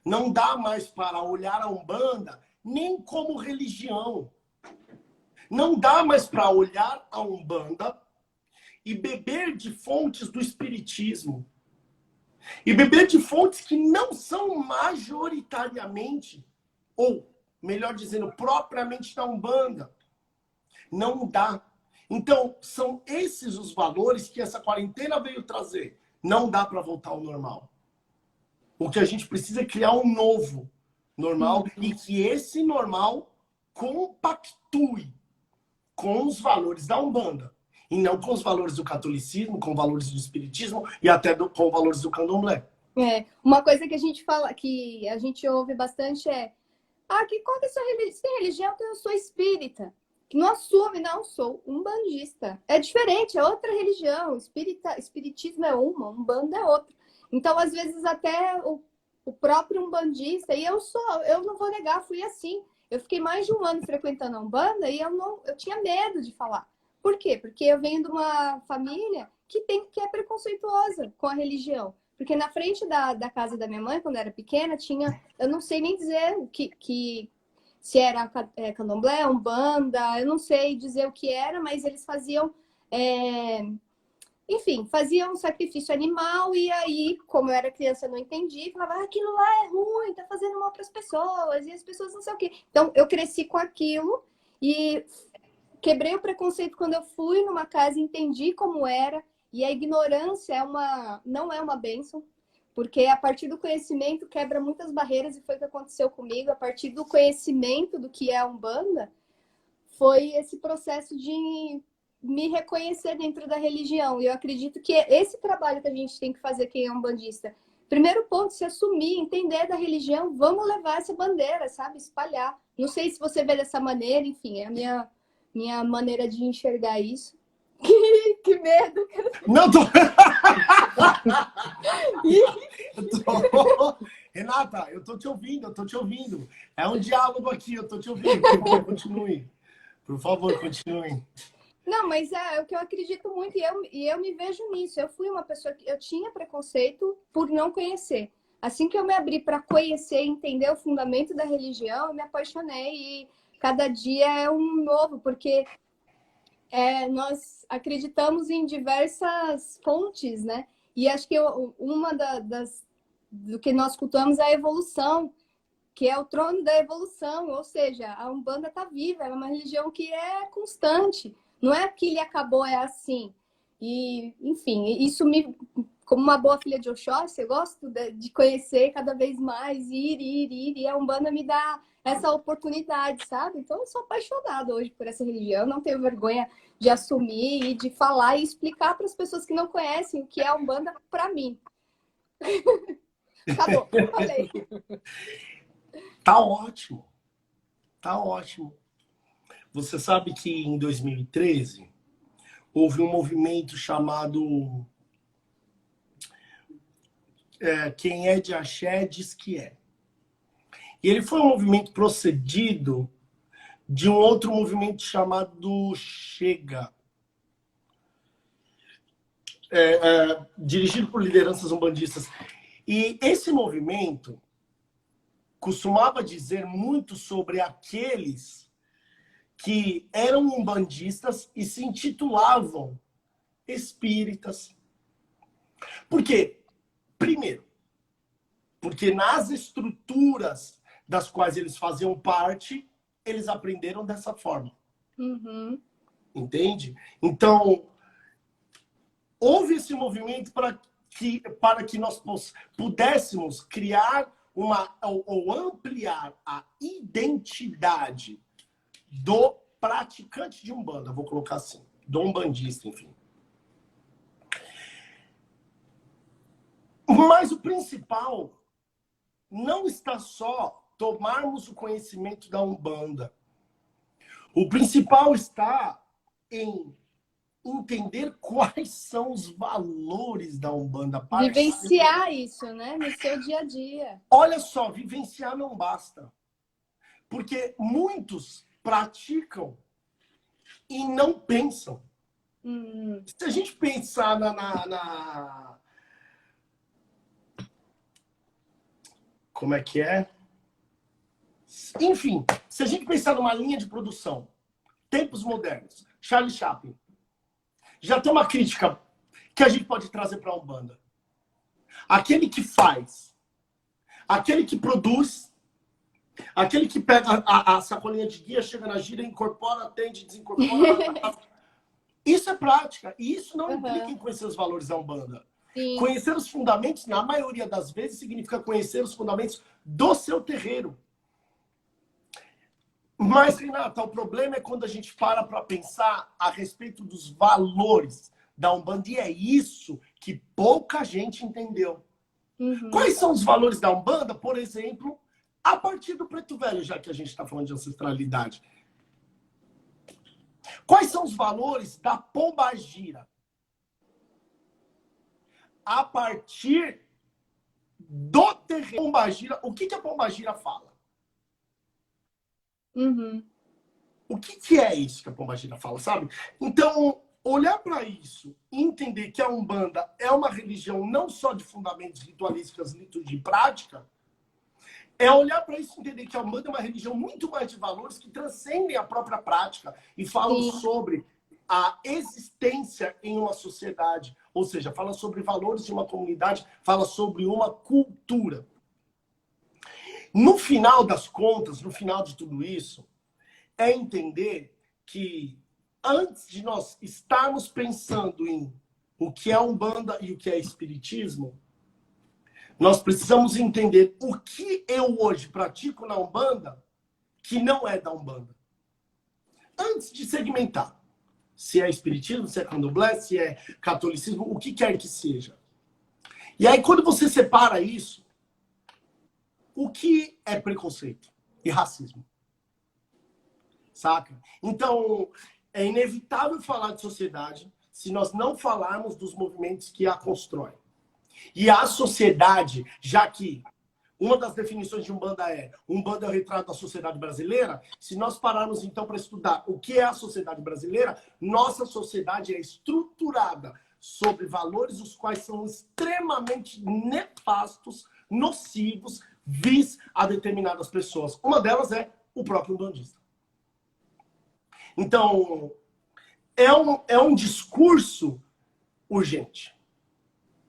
C: Não dá mais para olhar a Umbanda nem como religião. Não dá mais para olhar a Umbanda e beber de fontes do espiritismo. E beber de fontes que não são majoritariamente, ou, melhor dizendo, propriamente da Umbanda. Não dá. Então, são esses os valores que essa quarentena veio trazer. Não dá para voltar ao normal. O que a gente precisa é criar um novo normal e que esse normal compactue com os valores da Umbanda. E não com os valores do catolicismo, com valores do espiritismo e até com valores do candomblé.
A: Uma coisa que a gente fala, que a gente ouve bastante é: qual que é a sua religião? Se tem religião, que eu sou espírita. Que não assume, não, sou umbandista. É diferente, é outra religião. Espiritismo é uma, Umbanda é outra. Então, às vezes, até o próprio umbandista, e eu não vou negar, fui assim. Eu fiquei mais de um ano frequentando a Umbanda e eu tinha medo de falar. Por quê? Porque eu venho de uma família que é preconceituosa com a religião. Porque na frente da casa da minha mãe, quando eu era pequena, tinha, eu não sei nem dizer se era candomblé, umbanda, eu não sei dizer o que era, mas eles faziam... Enfim, faziam um sacrifício animal e aí, como eu era criança, eu não entendi. Falava, aquilo lá é ruim, tá fazendo mal para as pessoas. E as pessoas não sei o quê. Então, eu cresci com aquilo e quebrei o preconceito quando eu fui numa casa e entendi como era. E a ignorância não é uma bênção. Porque a partir do conhecimento quebra muitas barreiras. E foi o que aconteceu comigo. A partir do conhecimento do que é a Umbanda, foi esse processo de me reconhecer dentro da religião. E eu acredito que é esse trabalho que a gente tem que fazer, quem é um bandista. Primeiro ponto, se assumir, entender da religião, vamos levar essa bandeira, sabe? Espalhar. Não sei se você vê dessa maneira, enfim, é a minha maneira de enxergar isso. Que medo!
C: Não, Renata, eu tô te ouvindo. É um diálogo aqui, eu tô te ouvindo. Por favor, continue. Por favor, continue.
A: Não, mas é o que eu acredito muito e eu me vejo nisso. Eu fui uma pessoa que eu tinha preconceito por não conhecer. assim que eu me abri para conhecer e entender o fundamento da religião, eu me apaixonei e cada dia é um novo, porque nós acreditamos em diversas fontes, né? E acho que uma do que nós cultuamos é a evolução, que é o trono da evolução, ou seja, a Umbanda está viva, ela é uma religião que é constante, não é que ele acabou, é assim. E, enfim, isso como uma boa filha de Oxóssi, eu gosto de conhecer cada vez mais, ir, e a Umbanda me dá essa oportunidade, sabe? Então, eu sou apaixonada hoje por essa religião, não tenho vergonha de assumir e de falar e explicar para as pessoas que não conhecem o que é a Umbanda para mim. Acabou, falei.
C: Tá ótimo. Tá ótimo. Você sabe que em 2013 houve um movimento chamado Quem é de Axé diz que é. E ele foi um movimento procedido de um outro movimento chamado Chega, dirigido por lideranças umbandistas. E esse movimento costumava dizer muito sobre aqueles que eram umbandistas e se intitulavam espíritas. Por quê? Primeiro, porque nas estruturas das quais eles faziam parte, eles aprenderam dessa forma.
A: Uhum.
C: Entende? Então, houve esse movimento para que nós pudéssemos criar ou ampliar a identidade do praticante de Umbanda, vou colocar assim, do umbandista, enfim. Mas o principal não está só tomarmos o conhecimento da Umbanda. O principal está em entender quais são os valores da Umbanda.
A: Vivenciar isso, né? No seu dia a dia.
C: Olha só, vivenciar não basta. Porque muitos praticam e não pensam. Se a gente pensar Como é que é? Enfim, se a gente pensar numa linha de produção, tempos modernos, Charlie Chaplin, já tem uma crítica que a gente pode trazer para a Umbanda. Aquele que faz, aquele que produz, aquele que pega a sacolinha de guia, chega na gira, incorpora, atende, desincorpora. Isso é prática. E isso não implica em conhecer os valores da Umbanda.
A: Sim.
C: Conhecer os fundamentos, na maioria das vezes, significa conhecer os fundamentos do seu terreiro. Mas, Renata, o problema é quando a gente para pensar a respeito dos valores da Umbanda. E é isso que pouca gente entendeu.
A: Uhum.
C: Quais são os valores da Umbanda, por exemplo, a partir do Preto Velho, já que a gente está falando de ancestralidade? Quais são os valores da Pombagira? A partir do terreno Pombagira, o que a Pombagira fala?
A: Uhum.
C: O que é isso que a Pombagira fala, sabe? Então, olhar para isso e entender que a Umbanda é uma religião não só de fundamentos ritualísticos, liturgia e prática, é olhar para isso e entender que a Umbanda é uma religião muito mais de valores que transcendem a própria prática e falam sobre a existência em uma sociedade. Ou seja, fala sobre valores de uma comunidade, fala sobre uma cultura. No final das contas, no final de tudo isso, é entender que antes de nós estarmos pensando em o que é Umbanda e o que é Espiritismo, nós precisamos entender o que eu hoje pratico na Umbanda que não é da Umbanda. Antes de segmentar. Se é Espiritismo, se é Candomblé, se é Catolicismo, o que quer que seja. E aí, quando você separa isso, o que é preconceito e racismo? Saca? Então, é inevitável falar de sociedade se nós não falarmos dos movimentos que a constroem. E a sociedade, já que uma das definições de Umbanda é o retrato da sociedade brasileira, se nós pararmos então para estudar o que é a sociedade brasileira, nossa sociedade é estruturada sobre valores os quais são extremamente nefastos nocivos vis a determinadas pessoas. Uma delas é o próprio umbandista. Então, é um discurso urgente,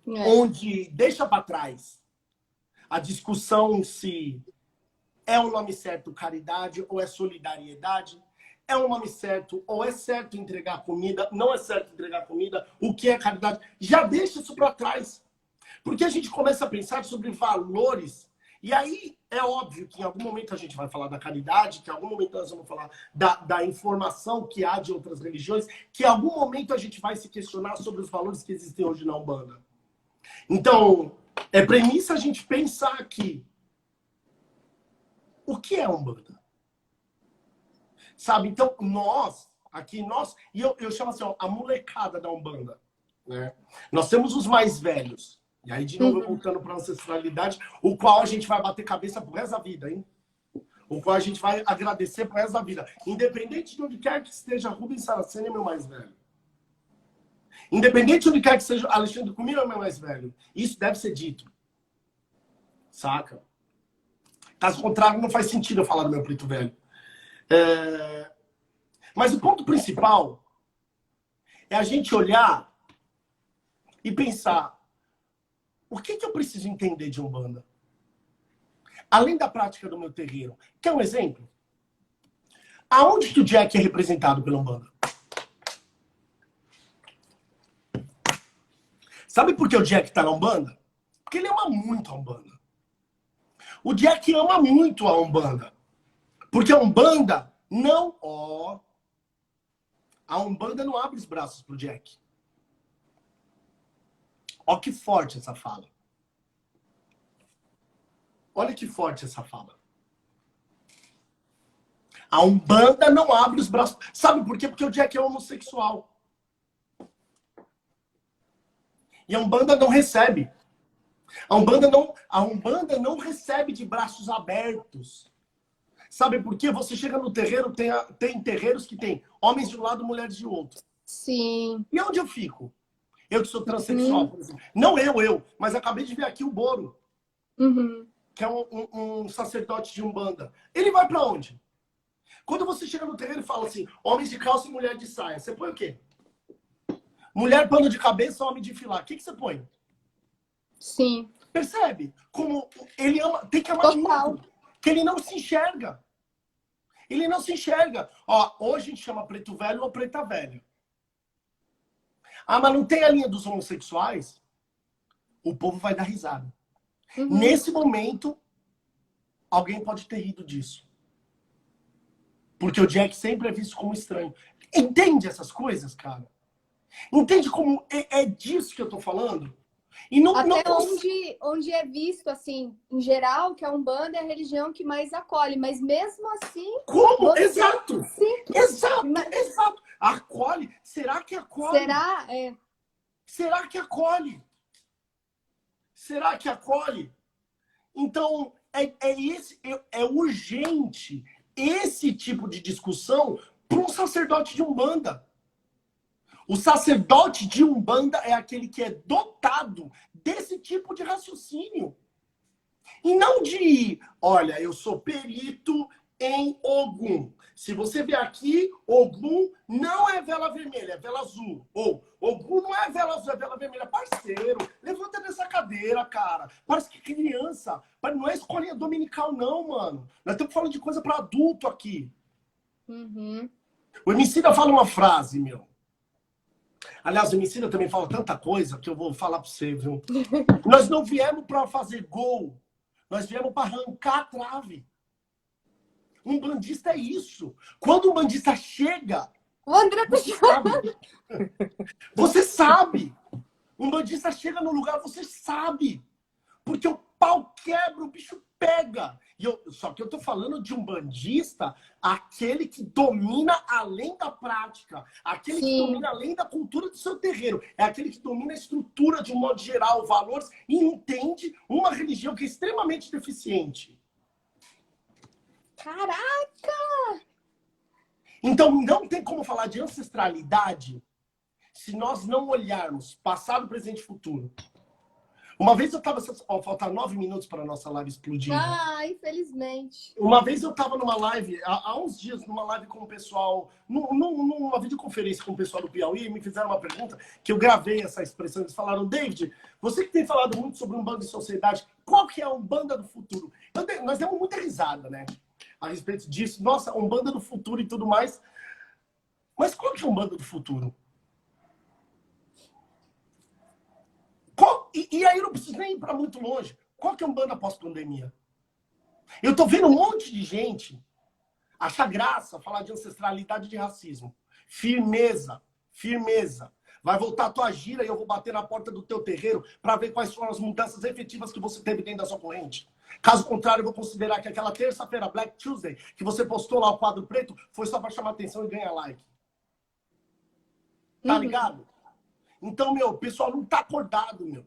C: onde deixa para trás a discussão se é o nome certo caridade ou é solidariedade, é o nome certo ou é certo entregar comida, não é certo entregar comida, o que é caridade. Já deixa isso para trás. Porque a gente começa a pensar sobre valores. E aí é óbvio que em algum momento a gente vai falar da caridade, que em algum momento nós vamos falar da informação que há de outras religiões, que em algum momento a gente vai se questionar sobre os valores que existem hoje na Umbanda. Então, é premissa a gente pensar aqui. O que é Umbanda? Sabe? Então, nós, e eu chamo assim, ó, a molecada da Umbanda, né? Nós temos os mais velhos. E aí, de novo, voltando para a ancestralidade, o qual a gente vai bater cabeça pro resto da vida, hein? O qual a gente vai agradecer pro resto da vida. Independente de onde quer que esteja, Rubens Saraceni é meu mais velho. Independente de onde quer que seja, Alexandre Cumiro é meu mais velho. Isso deve ser dito. Saca? Caso contrário, não faz sentido eu falar do meu preto velho. Mas o ponto principal é a gente olhar e pensar: o que eu preciso entender de Umbanda? Além da prática do meu terreiro. Quer um exemplo? Aonde que o Jack é representado pela Umbanda? Sabe por que o Jack tá na Umbanda? Porque ele ama muito a Umbanda. O Jack ama muito a Umbanda. Porque a Umbanda não... a Umbanda não abre os braços pro Jack. Ó que forte essa fala. Olha que forte essa fala. A Umbanda não abre os braços. Sabe por quê? Porque o Jack é homossexual. E a Umbanda não recebe. A Umbanda não recebe de braços abertos. Sabe por quê? Você chega no terreiro, tem terreiros que tem homens de um lado, mulheres de outro.
A: Sim.
C: E onde eu fico? Eu que sou transexual, por exemplo. Não eu, mas acabei de ver aqui o Boro, que é um sacerdote de Umbanda. Ele vai pra onde? Quando você chega no terreiro e fala assim, homens de calça e mulher de saia, você põe o quê? Mulher, pano de cabeça, homem de filar. O que você põe?
A: Sim.
C: Percebe? Como ele ama, tem que amar
A: Total.
C: muito. Que ele não se enxerga. Ele não se enxerga. Ó, hoje a gente chama preto velho ou preta velha. Ah, mas não tem a linha dos homossexuais? O povo vai dar risada. Nesse momento, alguém pode ter rido disso. Porque o Jack sempre é visto como estranho. Entende essas coisas, cara? Entende como é disso que eu tô falando? E não,
A: Até
C: não...
A: onde é visto, assim, em geral, que a Umbanda é a religião que mais acolhe. Mas mesmo assim...
C: Como?
A: Você...
C: Exato!
A: Sim.
C: Exato! Acolhe? Será que acolhe?
A: Será?
C: Será que acolhe? Será que acolhe? Então, é urgente esse tipo de discussão para um sacerdote de Umbanda. O sacerdote de Umbanda é aquele que é dotado desse tipo de raciocínio. E não de, olha, eu sou perito em Ogum. Se você ver aqui, Ogum não é vela vermelha, é vela azul. Ou Ogum não é vela azul, é vela vermelha. Parceiro, levanta dessa cadeira, cara. Parece que criança. Não é escolinha dominical, não, mano. Nós estamos falando de coisa para adulto aqui. O Emicida fala uma frase, meu. Aliás, o Emicida também fala tanta coisa que eu vou falar para você, viu? Nós não viemos para fazer gol. Nós viemos para arrancar a trave. Um bandista é isso. Quando um bandista chega...
A: O André
C: você sabe. Você sabe. Um bandista chega no lugar, você sabe. Porque o pau quebra, o bicho pega. Só que eu tô falando de um bandista, aquele que domina além da prática. Aquele que domina além da cultura do seu terreiro. É aquele que domina a estrutura de um modo geral, valores, e entende uma religião que é extremamente deficiente.
A: Caraca!
C: Então, não tem como falar de ancestralidade se nós não olharmos passado, presente e futuro. Uma vez eu tava... Ó, falta 9 minutos para a nossa live explodir.
A: Ah, infelizmente.
C: Uma vez eu tava numa live, há uns dias, numa live com o pessoal, numa videoconferência com o pessoal do Piauí, e me fizeram uma pergunta, que eu gravei essa expressão. Eles falaram: David, você que tem falado muito sobre Umbanda e sociedade, qual que é a Umbanda do futuro? Nós demos muita risada, né? A respeito disso. Nossa, Umbanda do futuro e tudo mais. Mas qual que é a Umbanda do futuro? E aí eu não preciso nem ir para muito longe. Qual que é a Umbanda pós-pandemia? Eu tô vendo um monte de gente achar graça falar de ancestralidade e de racismo. Firmeza, firmeza. Vai voltar a tua gira e eu vou bater na porta do teu terreiro para ver quais foram as mudanças efetivas que você teve dentro da sua corrente. Caso contrário, eu vou considerar que aquela terça-feira, Black Tuesday, que você postou lá o quadro preto, foi só para chamar atenção e ganhar like. Tá ligado? Então, meu, o pessoal não tá acordado, meu.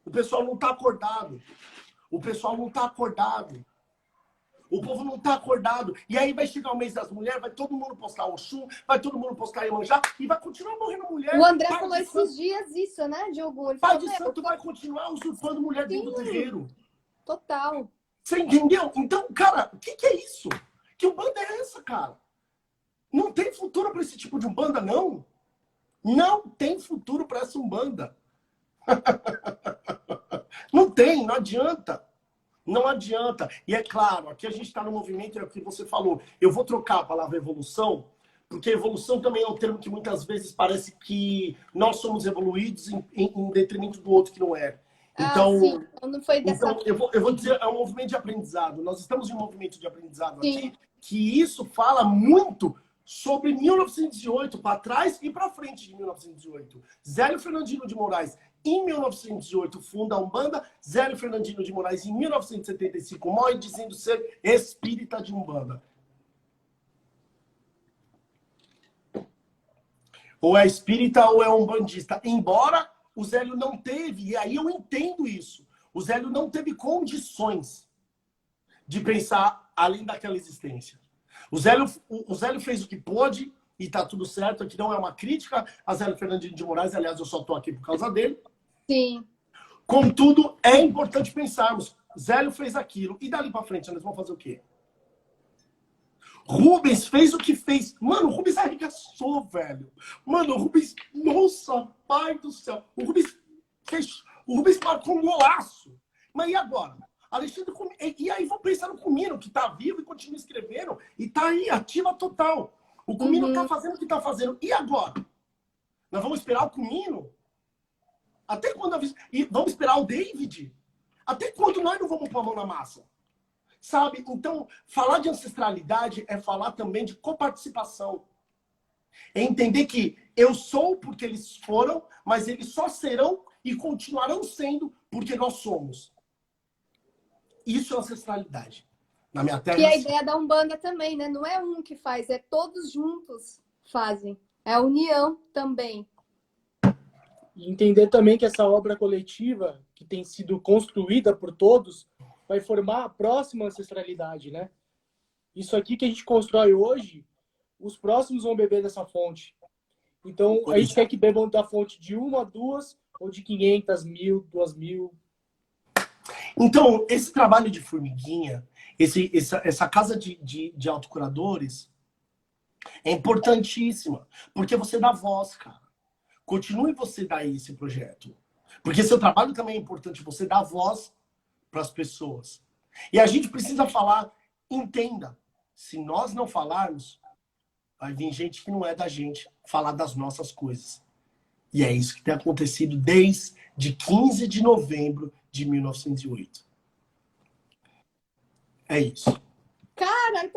C: O pessoal não tá acordado. O pessoal não tá acordado. O povo não tá acordado. E aí vai chegar o mês das mulheres, vai todo mundo postar Oxum, vai todo mundo postar Iemanjá e vai continuar morrendo mulher.
A: O André falou esses dias isso, né, Diogo?
C: Pai de santo vai continuar usurpando mulher dentro do terreiro.
A: Total.
C: Você entendeu? Então, cara, o que é isso? Que Umbanda é essa, cara? Não tem futuro para esse tipo de Umbanda, não. Não tem futuro para essa Umbanda. Não tem, não adianta. Não adianta. E é claro, aqui a gente está no movimento, é o que você falou. Eu vou trocar a palavra evolução, porque evolução também é um termo que muitas vezes parece que nós somos evoluídos em detrimento do outro que não é. Então,
A: sim. Não foi dessa...
C: então eu vou dizer, é um movimento de aprendizado. Nós estamos em um movimento de aprendizado
A: Sim.
C: aqui, que isso fala muito sobre 1908, para trás e para frente de 1908. Zélio Fernandino de Moraes, em 1908, funda a Umbanda. Zélio Fernandino de Moraes, em 1975, morre dizendo ser espírita de Umbanda. Ou é espírita ou é umbandista. Embora o Zélio não teve, e aí eu entendo isso, o Zélio não teve condições de pensar além daquela existência. O Zélio fez o que pôde e tá tudo certo. Aqui não é uma crítica a Zélio Fernandino de Moraes. Aliás, eu só tô aqui por causa dele.
A: Sim.
C: Contudo, é importante pensarmos. Zélio fez aquilo. E dali pra frente, nós vamos fazer o quê? Rubens fez o que fez. Mano, o Rubens arregaçou, velho. Mano, o Rubens... Nossa, pai do céu. O Rubens marcou um golaço. Mas e agora? Alexandre, e aí vou pensar no Comino, que tá vivo e continua escrevendo, e tá aí, ativa total. O Comino tá fazendo o que tá fazendo. E agora? Nós vamos esperar o Comino? Até quando? E vamos esperar o David? Até quando nós não vamos pôr a mão na massa? Sabe? Então, falar de ancestralidade é falar também de coparticipação. É entender que eu sou porque eles foram, mas eles só serão e continuarão sendo porque nós somos. Isso é ancestralidade. Na minha terra.
A: E a ideia da Umbanda também, né? Não é um que faz, é todos juntos fazem. É a união também.
B: E entender também que essa obra coletiva, que tem sido construída por todos, vai formar a próxima ancestralidade, né? Isso aqui que a gente constrói hoje, os próximos vão beber dessa fonte. Então, a gente quer que bebam da fonte de 1 a 2, ou de 500, 1000, 2000.
C: Então, esse trabalho de formiguinha, essa casa de autocuradores, é importantíssima. Porque você dá voz, cara. Continue você dar esse projeto. Porque seu trabalho também é importante. Você dá voz para as pessoas. E a gente precisa falar, entenda. Se nós não falarmos, vai vir gente que não é da gente falar das nossas coisas. E é isso que tem acontecido desde 15 de novembro de 1908. É isso.
A: Cara,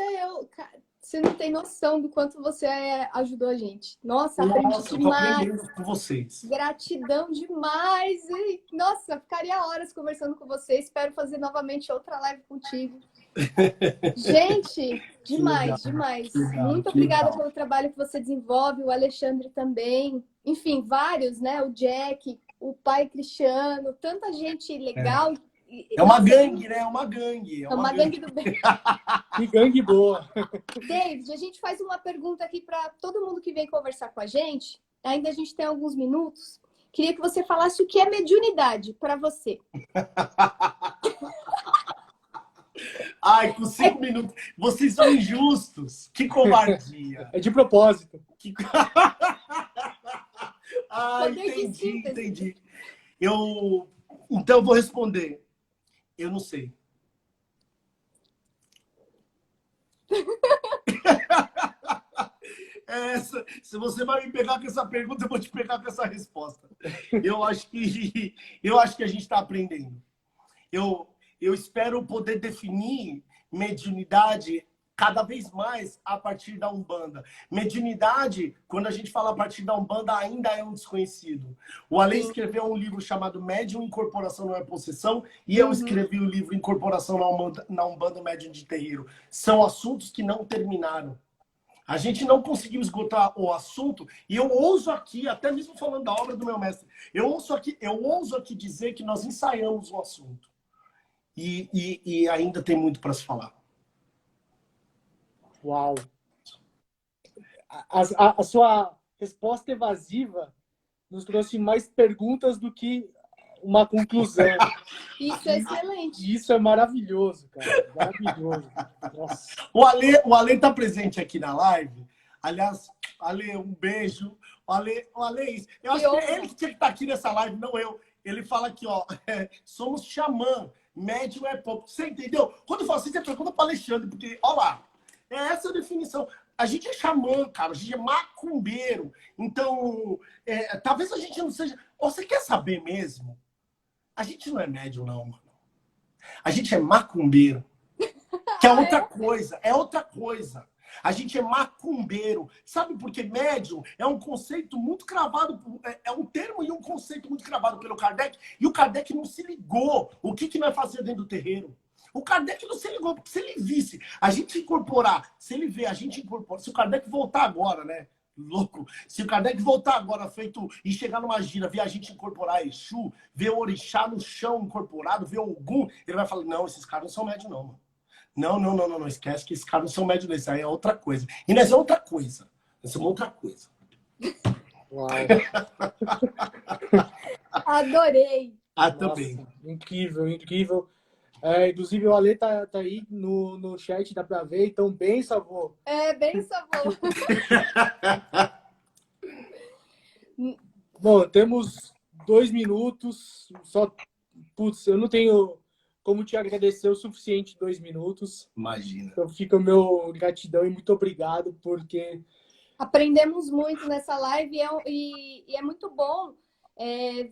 A: você não tem noção do quanto você ajudou a gente. Nossa, aprendi
C: Nossa, eu tô
A: demais.
C: aprendendo com vocês.
A: Gratidão demais. E, nossa, ficaria horas conversando com você. Espero fazer novamente outra live contigo. Gente, demais, demais. Muito obrigada pelo trabalho que você desenvolve, o Alexandre também. Enfim, vários, né? O Jack, o pai Cristiano, tanta gente legal.
C: É uma gangue, né? É uma gangue.
A: É uma gangue do bem.
B: Que gangue boa.
A: David, a gente faz uma pergunta aqui para todo mundo que vem conversar com a gente. Ainda a gente tem alguns minutos. queria que você falasse o que é mediunidade para você.
C: Ai, com 5 minutos. Vocês são injustos. Que covardia.
B: É de propósito.
C: Que... Ah,
A: Poder de
C: entendi,
A: síntese.
C: entendi. Então eu vou responder. Eu não sei. Se você vai me pegar com essa pergunta, eu vou te pegar com essa resposta. Eu acho que a gente está aprendendo. Eu espero poder definir mediunidade cada vez mais a partir da Umbanda. Mediunidade, quando a gente fala a partir da Umbanda, ainda é um desconhecido. O Ale escreveu um livro chamado Médium, Incorporação Não é Possessão, e eu escrevi o livro Incorporação na Umbanda, Médium de Terreiro. São assuntos que não terminaram. A gente não conseguiu esgotar o assunto, e eu ouso aqui, até mesmo falando da obra do meu mestre, eu ouso aqui dizer que nós ensaiamos o assunto. E ainda tem muito para se falar.
B: Uau! A sua resposta evasiva nos trouxe mais perguntas do que uma conclusão.
A: Isso é excelente.
B: Isso é maravilhoso, cara. Maravilhoso. Nossa.
C: O Ale tá presente aqui na live. Aliás, Ale, um beijo. O Ale, eu acho que é ele que tinha que estar aqui nessa live, não eu. Ele fala aqui, ó, somos xamã, médium é pouco. Você entendeu? Quando eu falo assim, você pergunta para Alexandre, porque, ó lá, é essa a definição. A gente é xamã, cara, a gente é macumbeiro. Então, talvez a gente não seja... Você quer saber mesmo? A gente não é médium, não, mano. A gente é macumbeiro. Que é outra coisa, é outra coisa. A gente é macumbeiro. Sabe por que médium é um conceito muito cravado, é um termo e um conceito muito cravado pelo Kardec, e o Kardec não se ligou o que vai fazer dentro do terreiro. O Kardec não se ligou, porque se ele visse a gente incorporar, se ele vê a gente incorporar, se o Kardec voltar agora, né? Louco. Se o Kardec voltar agora feito e chegar numa gira, ver a gente incorporar Exu, ver o Orixá no chão incorporado, ver o Ogum, ele vai falar, não, esses caras não são médios não, mano. Não, esquece que esses caras não são médios não, isso aí é outra coisa. E nós é outra coisa. Nós somos outra coisa.
B: Uau.
A: Adorei.
C: Também.
B: Nossa, incrível, incrível. Inclusive o Ale tá aí no chat, dá pra ver. Então, benção, avô.
A: Bem sabor.
B: Bom, temos 2 minutos. Putz, eu não tenho como te agradecer o suficiente 2 minutos.
C: Imagina.
B: Então fica o meu gratidão e muito obrigado, porque...
A: Aprendemos muito nessa live e é muito bom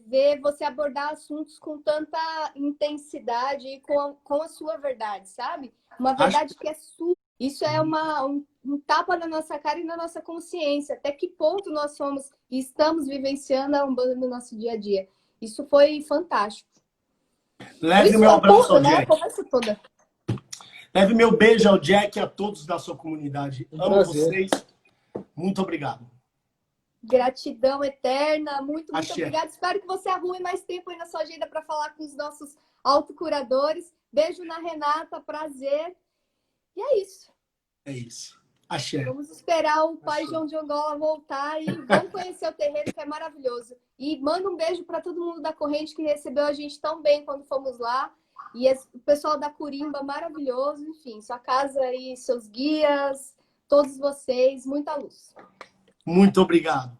A: ver você abordar assuntos com tanta intensidade e com a sua verdade, sabe? Uma verdade que é sua. Isso é um tapa na nossa cara e na nossa consciência. Até que ponto nós somos e estamos vivenciando a Umbanda no nosso dia a dia. Isso foi fantástico.
C: Leve meu abraço ao Jack.
A: Conversa toda.
C: Leve meu beijo ao Jack e a todos da sua comunidade. Amo
B: Prazer.
C: vocês. Muito obrigado.
A: Gratidão eterna. Muito
C: Axé.
A: obrigada. Espero que você arrume mais tempo aí na sua agenda para falar com os nossos autocuradores. Beijo na Renata. Prazer. E é isso.
C: É isso. Axé.
A: Vamos esperar o pai João de Angola voltar e vamos conhecer o terreiro, que é maravilhoso. E manda um beijo para todo mundo da corrente que recebeu a gente tão bem quando fomos lá. E o pessoal da Curimba, maravilhoso. Enfim, sua casa aí, seus guias, todos vocês, muita luz.
C: Muito obrigado.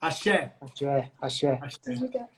C: Axé.
B: Axé.
C: Axé.
A: Obrigada.